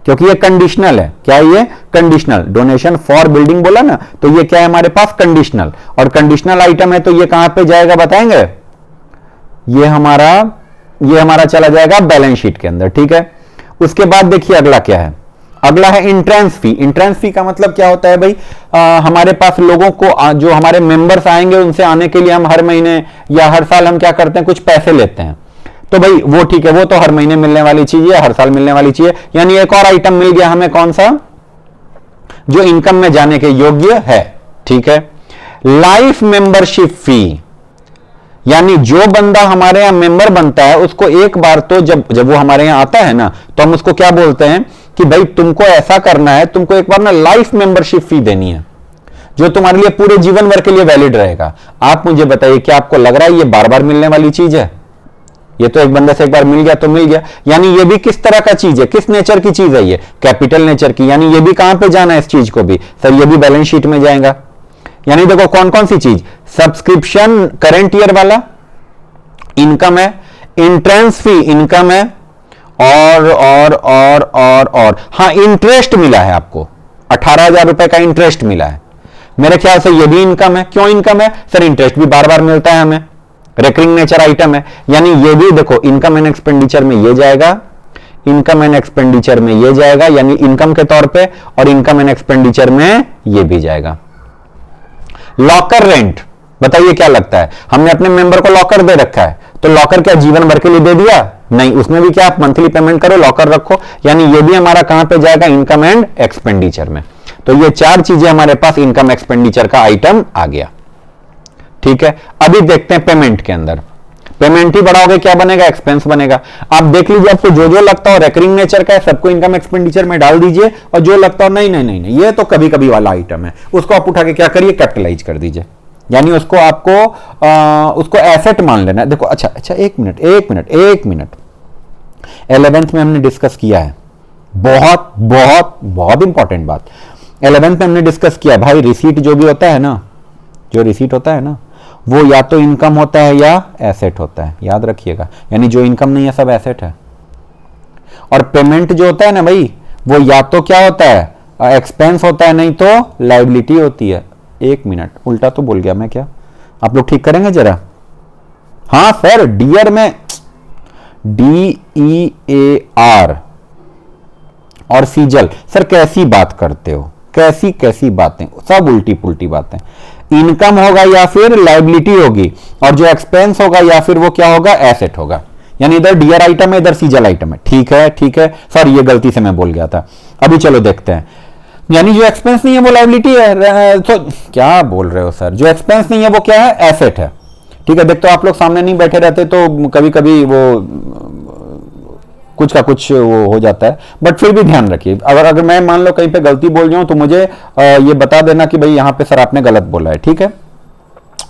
क्योंकि ये कंडीशनल है। क्या ये कंडीशनल, डोनेशन फॉर बिल्डिंग बोला ना, तो ये क्या है हमारे पास, कंडीशनल, और कंडीशनल आइटम है तो ये कहां पे जाएगा बताएंगे, ये हमारा चला जाएगा बैलेंस शीट के अंदर। ठीक है, उसके बाद देखिए अगला क्या है, अगला है इंट्रेंस फी। इंट्रेंस फी का मतलब क्या होता है भाई, हमारे पास लोगों को जो हमारे मेंबर्स आएंगे उनसे आने के लिए हम हर महीने या हर साल हम क्या करते हैं, कुछ पैसे लेते हैं। तो भाई वो ठीक है, वो तो हर महीने मिलने वाली चीज है, हर साल मिलने वाली चीज है, यानी एक और आइटम मिल गया हमें, कौन सा, जो इनकम में जाने के योग्य है। ठीक है, लाइफ मेंबरशिप फी, यानी जो बंदा हमारे यहां मेंबर बनता है उसको एक बार तो जब वो हमारे यहां आता है ना, तो हम उसको क्या बोलते हैं कि भाई तुमको ऐसा करना है, तुमको एक बार ना लाइफ मेंबरशिप फी देनी है, जो तुम्हारे लिए पूरे जीवन भर के लिए वैलिड रहेगा। आप मुझे बताइए, क्या आपको लग रहा है ये बार बार मिलने वाली चीज है? ये तो एक बंदे से एक बार मिल गया तो मिल गया, यानी ये भी किस तरह का चीज है, किस नेचर की चीज है, ये कैपिटल नेचर की, यानी ये भी कहां पे जाना है इस चीज को भी, सर ये भी बैलेंस शीट में जाएगा। यानी देखो कौन कौन सी चीज, सब्सक्रिप्शन करंट ईयर वाला इनकम है, एंट्रेंस फी इनकम है, और हां इंटरेस्ट मिला है आपको, 18,000 रुपए का इंटरेस्ट मिला है, मेरे ख्याल से ये भी इनकम है। क्यों इनकम है सर, इंटरेस्ट भी बार बार मिलता है हमें, रिकरिंग नेचर आइटम है, यानी ये भी देखो इनकम एंड एक्सपेंडिचर में ये जाएगा, इनकम एंड एक्सपेंडिचर में ये जाएगा, यानी इनकम के तौर पे, और इनकम एंड एक्सपेंडिचर में ये भी जाएगा। लॉकर रेंट, बताइए क्या लगता है, हमने अपने मेंबर को लॉकर दे रखा है, तो लॉकर क्या जीवन भर के लिए दे दिया? नहीं, उसमें भी क्या आप मंथली पेमेंट करो, लॉकर रखो, यानी ये भी हमारा कहां पे जाएगा, इनकम एंड एक्सपेंडिचर में। तो ये चार चीजें हमारे पास इनकम एक्सपेंडिचर का आइटम आ गया। ठीक है, अभी देखते हैं पेमेंट के अंदर, पेमेंट ही बड़ा हो गया, क्या बनेगा, एक्सपेंस बनेगा। आप देख लीजिए, आपको जो जो लगता हो रेकरिंग नेचर का है सबको इनकम एक्सपेंडिचर में डाल दीजिए, और जो लगता हो नहीं नहीं नहीं नहीं ये तो कभी कभी वाला आइटम है, उसको आप उठा के क्या करिए, कैपिटलाइज कर दीजिए, यानी उसको आपको उसको एसेट मान लेना है। देखो अच्छा एक मिनट 11th में हमने डिस्कस किया है, बहुत बहुत बहुत इंपॉर्टेंट बात 11th में हमने डिस्कस किया भाई, रिसीट जो भी होता है ना, जो रिसीट होता है ना वो या तो इनकम होता है या एसेट होता है, याद रखिएगा, यानी जो इनकम नहीं है सब एसेट है। और पेमेंट जो होता है ना भाई, वो या तो क्या होता है, एक्सपेंस होता है, नहीं तो लायबिलिटी होती है। एक मिनट, उल्टा तो बोल गया मैं, क्या आप लोग ठीक करेंगे जरा? हाँ सर, डियर में DEAR और सीजल, सर कैसी बात करते हो, कैसी बातें, सब उल्टी पुल्टी बातें। इनकम होगा या फिर लायबिलिटी होगी, और जो एक्सपेंस होगा या फिर वो क्या होगा, एसेट होगा, यानी इधर डीआर आइटम है, इधर सीजल आइटम है। ठीक है, ठीक है, सॉरी ये गलती से मैं बोल गया था। अभी चलो देखते हैं, यानी जो एक्सपेंस नहीं है वो लायबिलिटी है। तो क्या बोल रहे हो सर, जो एक्सपेंस नहीं है वो क्या है, एसेट है। ठीक है, देख तो आप लोग सामने नहीं बैठे रहते तो कभी कभी वो कुछ का कुछ वो हो जाता है, बट फिर भी ध्यान रखिए, अगर मैं मान लो कहीं पे गलती बोल जाऊं तो मुझे ये बता देना कि भाई यहां पे सर आपने गलत बोला है। ठीक है,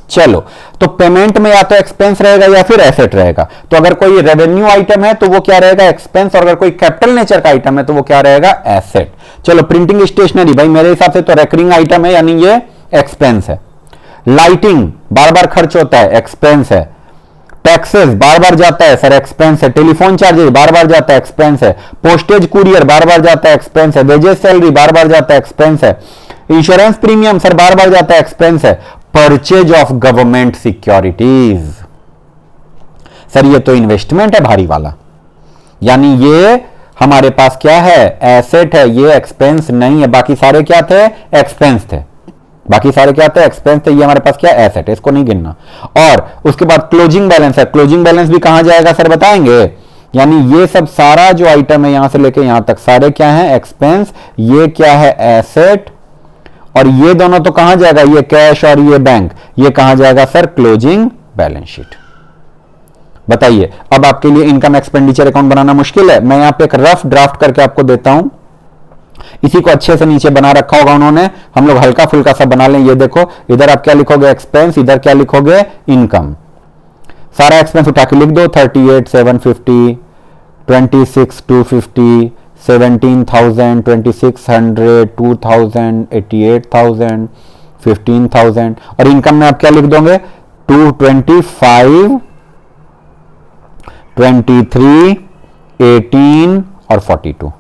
चलो, तो पेमेंट में या तो एक्सपेंस रहेगा या फिर एसेट रहेगा। तो अगर कोई रेवेन्यू आइटम है तो वो क्या रहेगा, एक्सपेंस, और अगर कोई कैपिटल नेचर का आइटम है तो वो क्या रहेगा, एसेट। चलो, प्रिंटिंग स्टेशनरी, भाई मेरे हिसाब से तो रेकरिंग आइटम है, यानी ये एक्सपेंस है। लाइटिंग बार बार खर्च होता है, एक्सपेंस है। टैक्सेस बार बार जाता है सर, एक्सपेंस है। टेलीफोन चार्जेस बार बार जाता है, एक्सपेंस है। पोस्टेज कुरियर बार बार जाता है, एक्सपेंस है। वेजेस सैलरी बार बार जाता है, एक्सपेंस है। इंश्योरेंस प्रीमियम सर बार बार जाता है, एक्सपेंस है। Purchase of government securities, sir ये तो इन्वेस्टमेंट है भारी वाला, यानी ये हमारे पास क्या है, एसेट है, ये एक्सपेंस नहीं है। बाकी सारे क्या थे, एक्सपेंस थे। बाकी सारे क्या थे, एक्सपेंस थे। ये हमारे पास क्या, एसेट है, इसको नहीं गिनना। और उसके बाद क्लोजिंग बैलेंस है। क्लोजिंग बैलेंस भी कहां जाएगा सर, बताएंगे। यानी ये सब सारा जो आइटम है यहां से लेके यहां तक सारे क्या है, एक्सपेंस। ये क्या है, एसेट। और ये दोनों तो कहां जाएगा, ये कैश और ये बैंक, ये कहां जाएगा सर, क्लोजिंग बैलेंस शीट। बताइए, अब आपके लिए इनकम एक्सपेंडिचर अकाउंट बनाना मुश्किल है? मैं यहां पे एक रफ ड्राफ्ट करके आपको देता हूं, इसी को अच्छे से नीचे बना रखा होगा उन्होंने, हम लोग हल्का फुल्का सा बना लें। ये देखो, इधर आप क्या लिखोगे, एक्सपेंस, इधर क्या लिखोगे, इनकम। सारा एक्सपेंस उठा के लिख दो, 38,750, 26,250, 17,000, 2,600, 2,000, 88,000, 15,000। और इनकम में आप क्या लिख दोगे, 225, 23, 18 और 42।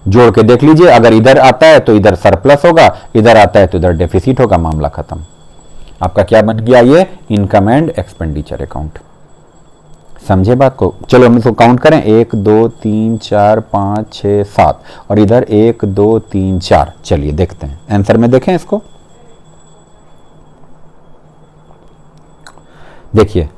जोड़ के देख लीजिए, अगर इधर आता है तो इधर सरप्लस होगा, इधर आता है तो इधर डेफिसिट होगा, मामला खत्म। आपका क्या बन गया, ये इनकम एंड एक्सपेंडिचर अकाउंट। समझे बात को? चलो हम इसको काउंट करें, 1 2 3 4 5 6 7 और इधर 1 2 3 4। चलिए देखते हैं आंसर में, देखें इसको। देखिए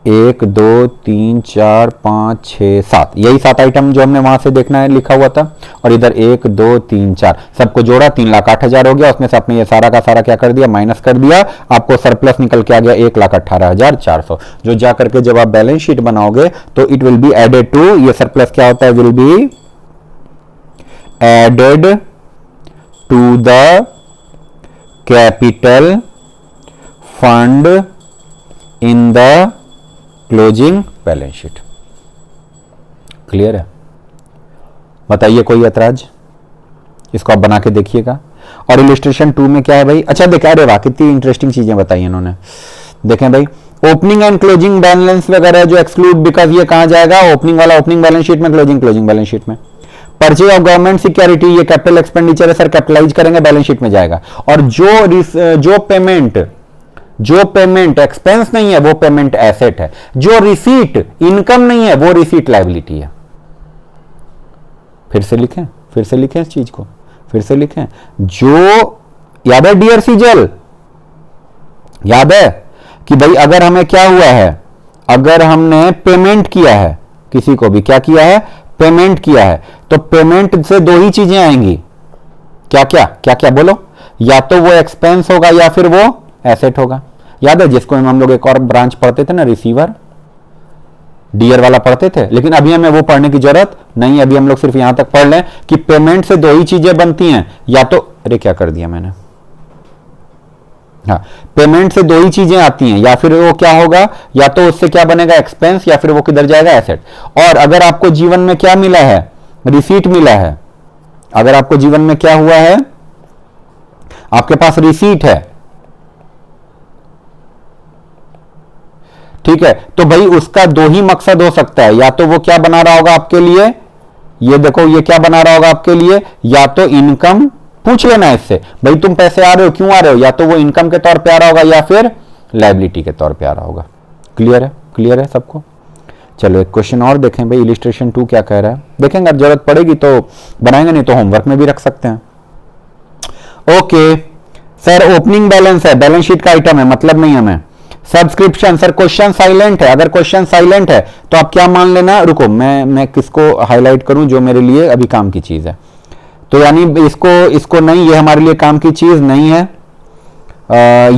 1 2 3 4 5 6 7, यही 7 आइटम जो हमने वहां से देखना है लिखा हुआ था। और इधर 1 2 3 4 सबको जोड़ा, 3,08,000 हो गया। उसमें से आपने ये सारा का सारा क्या कर दिया, माइनस कर दिया। आपको सरप्लस निकल के आ गया 1,18,400, जो जा करके जब आप बैलेंस शीट बनाओगे तो it will be added to, ये सरप्लस क्या होता है, will be added to the capital fund in the closing balance sheet. Clear है? बताइए कोई ऐतराज? इसको आप बना के देखिएगा। और इलिस्ट्रेशन 2 में क्या है भाई, अच्छा देखा, अरे वाह कितनी इंटरेस्टिंग चीजें बताई इन्होंने। देखें भाई, ओपनिंग एंड क्लोजिंग बैलेंस वगैरह जो एक्सक्लूड, बिकॉज ये कहां जाएगा, ओपनिंग वाला ओपनिंग बैलेंस शीट में, क्लोजिंग बैलेंस शीट में। परचेज ऑफ गवर्नमेंट सिक्योरिटी, ये कैपिटल एक्सपेंडिचर है सर, कैपिटलाइज करेंगे, बैलेंस शीट में जाएगा। और जो पेमेंट एक्सपेंस नहीं है वो पेमेंट एसेट है। जो रिसीट इनकम नहीं है वो रिसीट लायबिलिटी है। फिर से लिखें इस चीज को, फिर से लिखें। जो याद है डियर सीजल, याद है कि भाई अगर हमें क्या हुआ है, अगर हमने पेमेंट किया है, किसी को भी क्या किया है, पेमेंट किया है, तो पेमेंट से दो ही चीजें आएंगी। क्या क्या बोलो, या तो वो एक्सपेंस होगा या फिर वो एसेट होगा। याद है जिसको हम लोग एक और ब्रांच पढ़ते थे ना, रिसीवर, डीआर वाला पढ़ते थे, लेकिन अभी हमें वो पढ़ने की जरूरत नहीं। अभी हम लोग सिर्फ यहां तक पढ़ लें कि पेमेंट से दो ही चीजें बनती हैं, या तो, अरे क्या कर दिया मैंने, हाँ, पेमेंट से दो ही चीजें आती हैं, या फिर वो क्या होगा, या तो उससे क्या बनेगा, एक्सपेंस, या फिर वो किधर जाएगा, एसेट। और अगर आपको जीवन में क्या मिला है, रिसीट मिला है, अगर आपको जीवन में क्या हुआ है, आपके पास रिसीट है, ठीक है, तो भाई उसका दो ही मकसद हो सकता है। या तो वो क्या बना रहा होगा आपके लिए, ये देखो ये क्या बना रहा होगा आपके लिए, या तो इनकम, पूछ लेना इससे भाई तुम पैसे आ रहे हो, क्यों आ रहे हो, या तो वो इनकम के तौर पे आ रहा होगा या फिर लायबिलिटी के तौर पे आ रहा होगा। क्लियर है सबको? चलो एक क्वेश्चन और देखें भाई, इलिस्ट्रेशन 2 क्या कह रहा है, देखेंगे, अब जरूरत पड़ेगी तो बनाएंगे, नहीं तो होमवर्क में भी रख सकते हैं। ओके सर, ओपनिंग बैलेंस है, बैलेंस शीट का आइटम है, मतलब नहीं हमें। सब्सक्रिप्शन, सर क्वेश्चन साइलेंट है, अगर क्वेश्चन साइलेंट है तो आप क्या मान लेना, रुको मैं किसको हाईलाइट करूं जो मेरे लिए अभी काम की चीज है। तो यानी इसको नहीं, ये हमारे लिए काम की चीज नहीं है,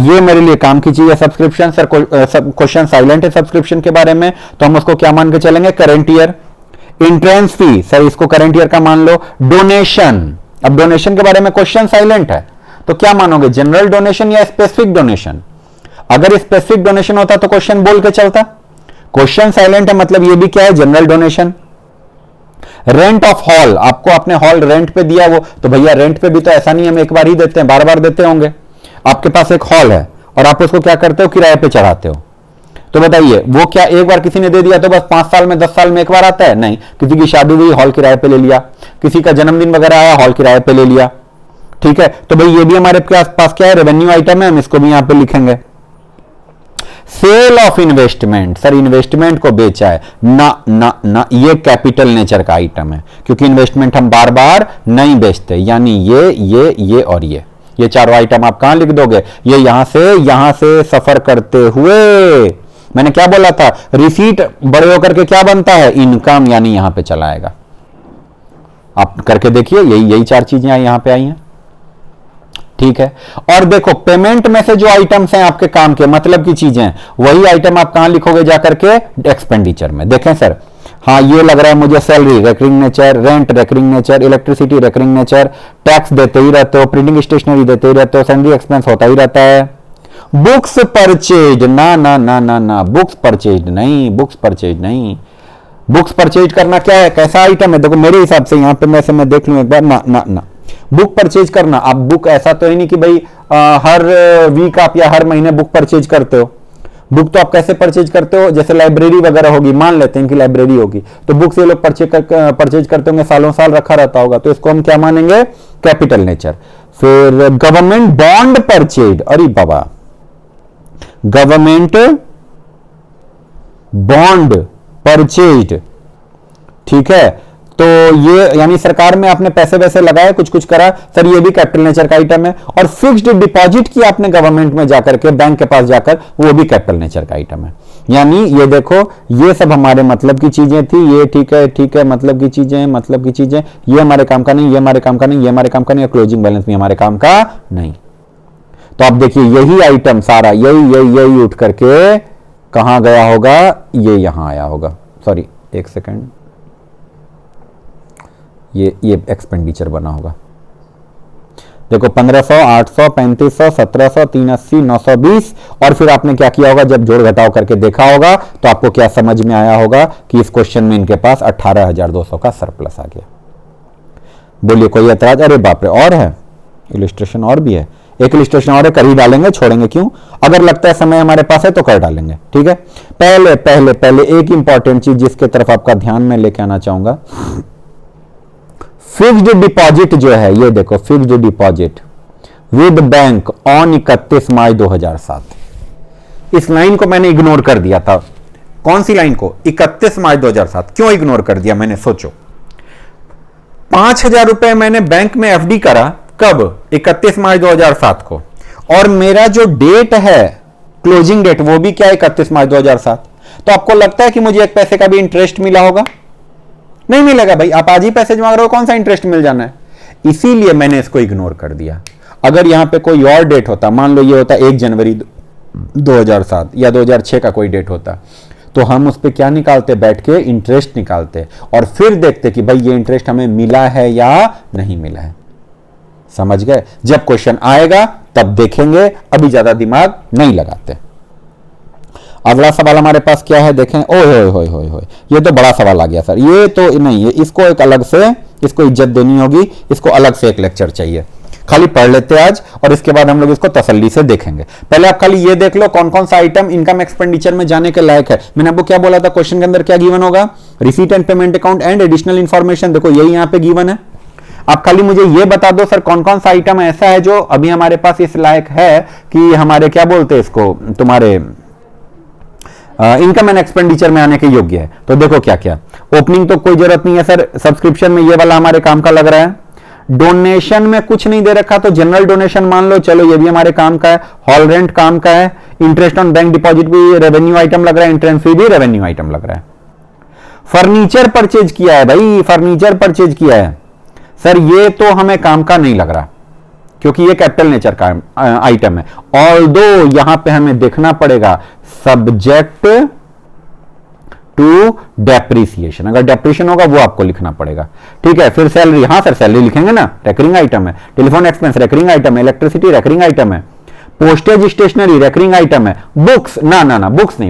ये मेरे लिए काम की चीज है सब्सक्रिप्शन। सर क्वेश्चन साइलेंट है सब्सक्रिप्शन के बारे में, तो हम उसको क्या मान के चलेंगे, current year. Entrance fee, sir इसको करंट ईयर का मान लो। डोनेशन, अब डोनेशन के बारे में क्वेश्चन साइलेंट है तो क्या मानोगे, जनरल डोनेशन या स्पेसिफिक डोनेशन। अगर स्पेसिफिक डोनेशन होता तो क्वेश्चन बोल के चलता, क्वेश्चन साइलेंट है मतलब ये भी क्या है, general donation. Rent of hall, आपको आपने हॉल रेंट पे दिया वो, तो भैया रेंट पे भी तो ऐसा नहीं हम एक बार ही देते हैं, बार बार देते होंगे। आपके पास एक हॉल है और आप उसको क्या करते हो, किराए पे चढ़ाते हो, तो बताइए वो क्या एक बार किसी ने दे दिया तो बस 5 साल में 10 साल में एक बार आता है, नहीं। किसी की शादी हुई हॉल किराए पे ले लिया, किसी का जन्मदिन वगैरह आया हॉल किराए पे ले लिया, ठीक है। तो भाई ये भी हमारे पास क्या है, रेवेन्यू आइटम है, हम इसको भी यहां पे लिखेंगे। Sale of investment, sir investment को बेचा है ना ना ना, ये कैपिटल नेचर का आइटम है क्योंकि इन्वेस्टमेंट हम बार बार नहीं बेचते, यानी ये और ये चारों आइटम आप कहां लिख दोगे, ये यहां से सफर करते हुए, मैंने क्या बोला था, रिसीट बड़े होकर के क्या बनता है, इनकम, यानी यहां पे चला आएगा। आप करके देखिए, यही 4 चीजें यहां पे आई हैं, ठीक है। और देखो पेमेंट में से जो आइटम्स हैं आपके काम के मतलब की चीजें, वही आइटम आप कहां लिखोगे जाकर के, एक्सपेंडिचर में। देखें सर, हाँ ये लग रहा है मुझे, salary recurring nature, rent recurring nature, electricity recurring nature, tax देते ही रहते हो, प्रिंटिंग स्टेशनरी देते ही रहते हो, सैलरी एक्सपेंस होता ही रहता है। बुक्स परचेज, ना ना ना ना ना, बुक्स परचेज नहीं, बुक्स परचेज नहीं। बुक्स परचेज करना क्या है, कैसा आइटम है, देखो मेरे हिसाब से यहां पे मैं देख लूं एक बार, ना ना ना, बुक परचेज करना, आप बुक ऐसा तो ही नहीं कि भाई हर वीक आप या हर महीने बुक परचेज करते हो। बुक तो आप कैसे परचेज करते हो, जैसे लाइब्रेरी वगैरह होगी, मान लेते हैं कि लाइब्रेरी होगी तो बुक से लोग परचेज करते होंगे, सालों साल रखा रहता होगा, तो इसको हम क्या मानेंगे, कैपिटल नेचर। फिर गवर्नमेंट बॉन्ड परचेज, अरे बाबा, गवर्नमेंट बॉन्ड परचेज, ठीक है। तो ये यानी सरकार में आपने पैसे वैसे लगाए, कुछ कुछ करा, सर ये भी कैपिटल नेचर का आइटम है। और फिक्स्ड डिपॉजिट की आपने गवर्नमेंट में जाकर के, बैंक के पास जाकर, वो भी कैपिटल नेचर का आइटम है। यानी ये देखो, ये सब हमारे मतलब की चीजें थी, ये ठीक है मतलब की चीजें, ये हमारे काम का नहीं, ये हमारे काम का नहीं, ये हमारे काम का नहीं, क्लोजिंग बैलेंस भी हमारे काम का नहीं। तो आप देखिए यही आइटम सारा यही उठ करके कहां गया होगा, ये यहां आया होगा, सॉरी एक सेकेंड, ये एक्सपेंडिचर बना होगा। देखो 1500, 800, 3500, 1700, 380, 920, और फिर आपने क्या किया होगा, जब जोड़ घटाव करके देखा होगा तो आपको क्या समझ में आया होगा कि इस क्वेश्चन में इनके पास 18,200 का सरप्लस आ गया। बोलिए कोई एतराज, अरे बाप रे, और है इलिस्ट्रेशन, और भी है, एक इलिस्ट्रेशन और है, कर ही डालेंगे, छोड़ेंगे क्यों, अगर लगता है समय हमारे पास है तो कर डालेंगे, ठीक है। पहले एक इंपॉर्टेंट चीज जिसके तरफ आपका ध्यान में लेके आना चाहूंगा, फिक्स्ड डिपॉजिट जो है, ये देखो fixed deposit with bank on 31 मई 2007, इस लाइन को मैंने इग्नोर कर दिया था। कौन सी लाइन को, 31 मार्च 2007, क्यों इग्नोर कर दिया मैंने, सोचो। 5,000 रुपए मैंने बैंक में एफडी करा, कब, 31 मार्च 2007 को, और मेरा जो डेट है क्लोजिंग डेट वो भी क्या है, 31 मार्च 2007। तो आपको लगता है कि मुझे एक पैसे का भी इंटरेस्ट मिला होगा, नहीं मिलेगा भाई, आप आज ही पैसे मांग रहे हो, कौन सा इंटरेस्ट मिल जाना है, इसीलिए मैंने इसको इग्नोर कर दिया। अगर यहां पे कोई और डेट होता, मान लो ये होता 1 जनवरी 2007 या 2006 का कोई डेट होता, तो हम उस पर क्या निकालते, बैठ के इंटरेस्ट निकालते और फिर देखते कि भाई ये इंटरेस्ट हमें मिला है या नहीं मिला है। समझ गए, जब क्वेश्चन आएगा तब देखेंगे, अभी ज्यादा दिमाग नहीं लगाते। अगला सवाल हमारे पास क्या है, देखें, ओए ये तो बड़ा सवाल आ गया सर, ये तो नहीं है, इसको एक अलग से, इसको इज्जत देनी होगी, इसको अलग से एक लेक्चर चाहिए। खाली पढ़ लेते आज और इसके बाद हम लोग इसको तसल्ली से देखेंगे। पहले आप खाली ये देख लो कौन कौन सा आइटम इनकम एक्सपेंडिचर में जाने के लायक है। मैंने आपको क्या बोला था, क्वेश्चन के अंदर क्या गिवन होगा, receipt and payment account and additional information, देखो यही यहां पे गिवन है। आप खाली मुझे ये बता दो सर कौन कौन सा आइटम ऐसा है जो अभी हमारे पास इस लायक है कि हमारे क्या बोलते हैं इसको, तुम्हारे इनकम एंड एक्सपेंडिचर में आने के योग्य है। तो देखो क्या क्या, ओपनिंग तो कोई जरूरत नहीं है सर, सब्सक्रिप्शन में ये वाला हमारे काम का लग रहा है। डोनेशन में कुछ नहीं दे रखा तो जनरल डोनेशन मान लो, चलो ये भी हमारे काम का है। हॉल रेंट काम का है। इंटरेस्ट ऑन बैंक डिपॉजिट भी रेवेन्यू आइटम लग रहा है, एंट्रेंस फी भी रेवेन्यू आइटम लग रहा है। फर्नीचर परचेज किया है भाई, फर्नीचर परचेज किया है सर, ये तो हमें काम का नहीं लग रहा क्योंकि ये कैपिटल नेचर का आइटम है। ऑल्दो यहां पे हमें देखना पड़ेगा सब्जेक्ट टू डेप्रिसिएशन, अगर डेप्रिसिएशन होगा वो आपको लिखना पड़ेगा, ठीक है। फिर सैलरी, हाँ सर सैलरी लिखेंगे ना, रेकरिंग आइटम है। टेलीफोन एक्सपेंस रेकरिंग आइटम है। इलेक्ट्रिसिटी रेकरिंग आइटम है। पोस्टेज स्टेशनरी रेकरिंग आइटम है। बुक्स ना बुक्स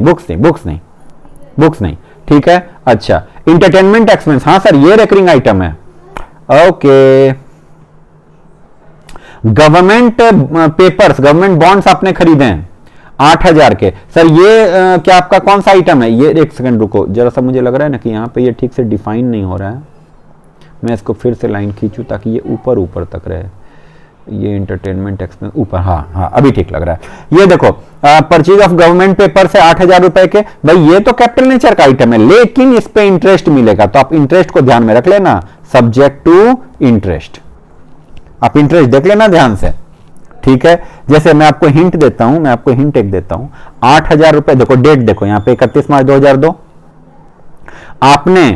नहीं, ठीक है। अच्छा, इंटरटेनमेंट एक्सपेंस, हाँ सर ये रेकरिंग आइटम है, okay. Government papers, government bonds आपने खरीदे हैं 8,000 के, सर ये क्या आपका कौन सा आइटम है? ये एक सेकंड रुको जरा सा, मुझे लग रहा है ना कि यहाँ पे ये ठीक से डिफाइन नहीं हो रहा है। मैं इसको फिर से लाइन खींचूं ताकि ये ऊपर तक रहे। ये इंटरटेनमेंट एक्सपेंस ऊपर, हाँ अभी ठीक लग रहा है। ये देखो परचेज ऑफ गवर्नमेंट पेपर से 8,000 रुपए के, भाई ये तो कैपिटल नेचर का आइटम है लेकिन इस पे इंटरेस्ट मिलेगा, तो आप इंटरेस्ट को ध्यान में रख लेना, सब्जेक्ट टू इंटरेस्ट। आप इंटरेस्ट देख लेना ध्यान से, ठीक है। जैसे मैं आपको हिंट देता हूं, मैं आपको हिंट एक देता हूं, 8,000 रुपए, देखो डेट देखो यहां पे 31 मार्च 2002। आपने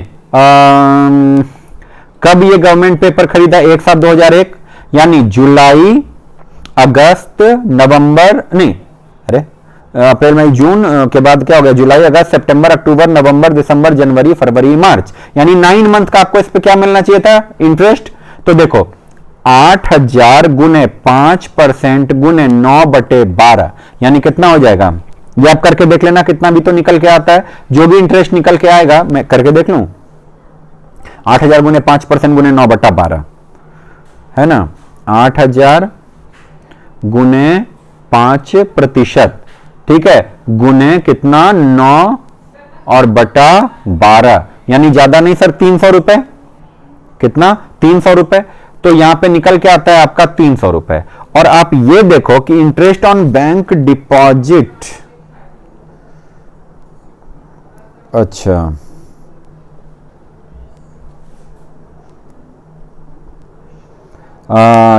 कब ये गवर्नमेंट पेपर खरीदा? 1/7/2001, यानी जुलाई अगस्त नवंबर, नहीं अरे अप्रैल मई जून के बाद क्या हो गया? जुलाई अगस्त सितंबर अक्टूबर नवंबर दिसंबर जनवरी फरवरी मार्च, यानी 9 मंथ का आपको इस पे क्या मिलना चाहिए था? इंटरेस्ट। तो देखो 8,000 गुने 5% गुने 9/12 यानी कितना हो जाएगा? ये आप करके देख लेना, कितना भी तो निकल के आता है, जो भी इंटरेस्ट निकल के आएगा मैं करके देख लूं। 8,000 गुने 5% गुने 9/12 है ना, 8,000 गुने 5%, ठीक है, गुने कितना 9 और बटा 12, यानी ज्यादा नहीं सर 300 रुपए, कितना 300 रुपए। तो यहां पे निकल के आता है आपका 300 रुपए। और आप ये देखो कि इंटरेस्ट ऑन बैंक डिपॉजिट, अच्छा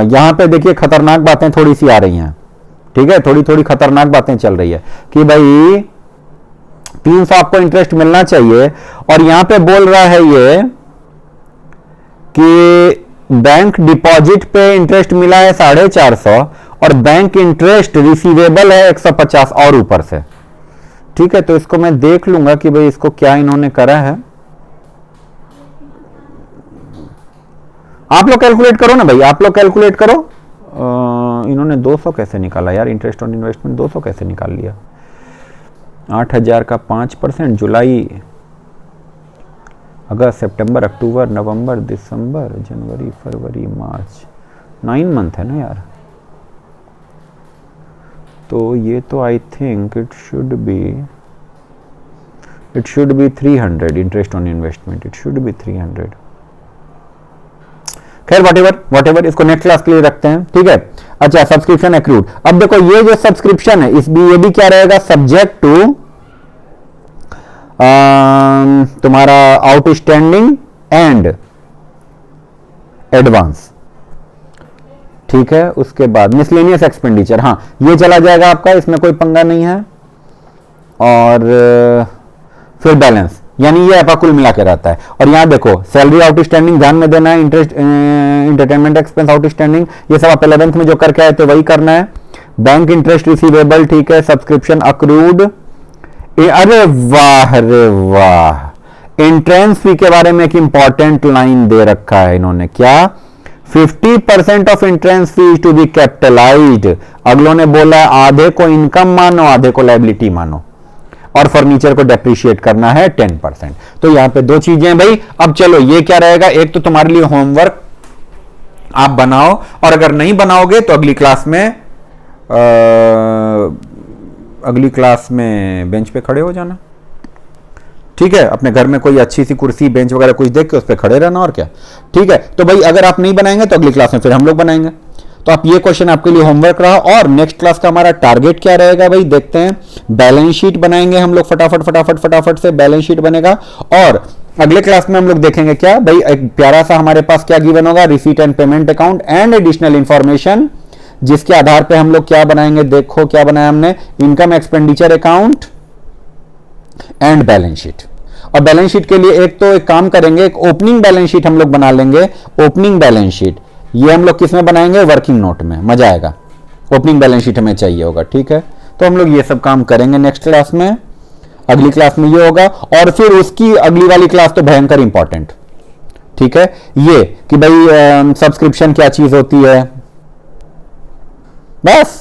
यहां पे देखिए खतरनाक बातें थोड़ी सी आ रही हैं, ठीक है, थोड़ी खतरनाक बातें चल रही है कि भाई 300 आपको इंटरेस्ट मिलना चाहिए, और यहां पे बोल रहा है ये कि बैंक डिपॉजिट पे इंटरेस्ट मिला है 450 और बैंक इंटरेस्ट रिसीवेबल है 150 और ऊपर से, ठीक है। तो इसको मैं देख लूंगा कि भाई इसको क्या इन्होंने करा है। आप लोग कैलकुलेट करो ना भाई, आप लोग कैलकुलेट करो। इन्होंने 200 कैसे निकाला यार? इंटरेस्ट ऑन इन्वेस्टमेंट 200 कैसे निकाल लिया? 8,000 का 5%, जुलाई अगस्त सितंबर अक्टूबर नवंबर दिसंबर जनवरी फरवरी मार्च, 9 मंथ है ना यार। तो ये तो I think it should be 300 interest on investment, it should be 300। खैर वॉटेवर इसको नेक्स्ट क्लास के लिए रखते हैं, ठीक है। अच्छा, सब्सक्रिप्शन एक्रूड, अब देखो ये जो सब्सक्रिप्शन है ये भी क्या रहेगा? सब्जेक्ट टू तुम्हारा आउटस्टैंडिंग एंड एडवांस, ठीक है। उसके बाद मिसलेनियस एक्सपेंडिचर, हाँ ये चला जाएगा आपका, इसमें कोई पंगा नहीं है। और फिर बैलेंस, यानी ये आपका कुल मिला के रहता है। और यहां देखो सैलरी आउटस्टैंडिंग ध्यान में देना है, इंटरेस्ट इंटरटेनमेंट एक्सपेंस आउटस्टैंडिंग, ये सब आप 11th में जो करके आए थे वही करना है। बैंक इंटरेस्ट रिसीवेबल, ठीक है। सब्सक्रिप्शन अक्रूड, अरे वाह रे वाह, एंट्रेंस फी के बारे में एक इंपॉर्टेंट लाइन दे रखा है इन्होंने, क्या? 50% off entrance fee to be capitalized. अगलों ने बोला आधे को इनकम मानो आधे को लायबिलिटी मानो, और फर्नीचर को डेप्रिशिएट करना है 10%। तो यहां पे दो चीजें भाई। अब चलो ये क्या रहेगा, एक तो तुम्हारे लिए होमवर्क आप बनाओ, और अगर नहीं बनाओगे तो अगली क्लास में बेंच पे खड़े हो जाना, ठीक है। अपने घर में कोई अच्छी सी कुर्सी बेंच वगैरह कुछ देख के उस पर खड़े रहना, और क्या, ठीक है। तो भाई अगर आप नहीं बनाएंगे तो अगली क्लास में फिर हम लोग बनाएंगे। तो आप ये क्वेश्चन आपके लिए होमवर्क रहा। और नेक्स्ट क्लास का हमारा टारगेट क्या रहेगा भाई, देखते हैं। बैलेंस शीट बनाएंगे हम लोग, फटाफट से बैलेंस शीट बनेगा। और अगले क्लास में हम लोग देखेंगे क्या भाई, एक प्यारा सा हमारे पास क्या गिवन होगा, receipt and payment account and additional information, जिसके आधार पे हम लोग क्या बनाएंगे, देखो क्या बनाया हमने, income expenditure account and balance sheet. और बैलेंस शीट के लिए एक तो एक काम करेंगे, एक ओपनिंग बैलेंस शीट हम लोग बना लेंगे। ओपनिंग बैलेंस शीट ये हम लोग किस में बनाएंगे, वर्किंग नोट में, मजा आएगा। ओपनिंग बैलेंस शीट हमें चाहिए होगा, ठीक है। तो हम लोग ये सब काम करेंगे नेक्स्ट क्लास में, अगली क्लास में ये होगा। और फिर उसकी अगली वाली क्लास तो भयंकर इंपॉर्टेंट, ठीक है, ये कि भाई सब्सक्रिप्शन क्या चीज होती है, बस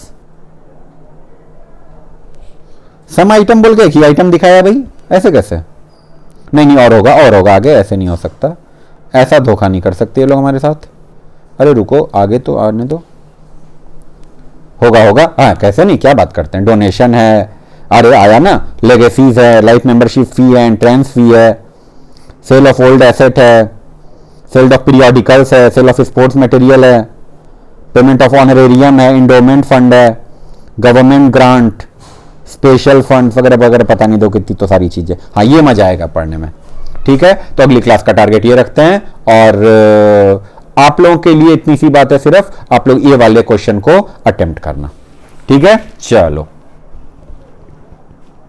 सम आइटम बोल के एक ही आइटम दिखाया भाई, ऐसे कैसे, नहीं और होगा आगे, ऐसे नहीं हो सकता, ऐसा धोखा नहीं कर सकते ये लोग हमारे साथ। अरे रुको, आगे तो आने दो, होगा हाँ, कैसे नहीं, क्या बात करते हैं, डोनेशन है, अरे आया ना, लेगेसीज है, लाइफ मेंबरशिप फी है, एंट्रेंस फी है, सेल ऑफ ओल्ड एसेट है, सेल ऑफ पीरियोडिकल्स है, सेल ऑफ स्पोर्ट्स मटेरियल है, पेमेंट ऑफ ऑनरेरियम है, इंडोमेंट फंड है, गवर्नमेंट ग्रांट, स्पेशल फंड वगैरह वगैरह, पता नहीं दो कितनी तो सारी चीजें। हाँ, ये मजा आएगा पढ़ने में, ठीक है। तो अगली क्लास का टारगेट ये रखते हैं, और आप लोगों के लिए इतनी सी बात है, सिर्फ आप लोग ये वाले क्वेश्चन को अटेम्प्ट करना, ठीक है। चलो।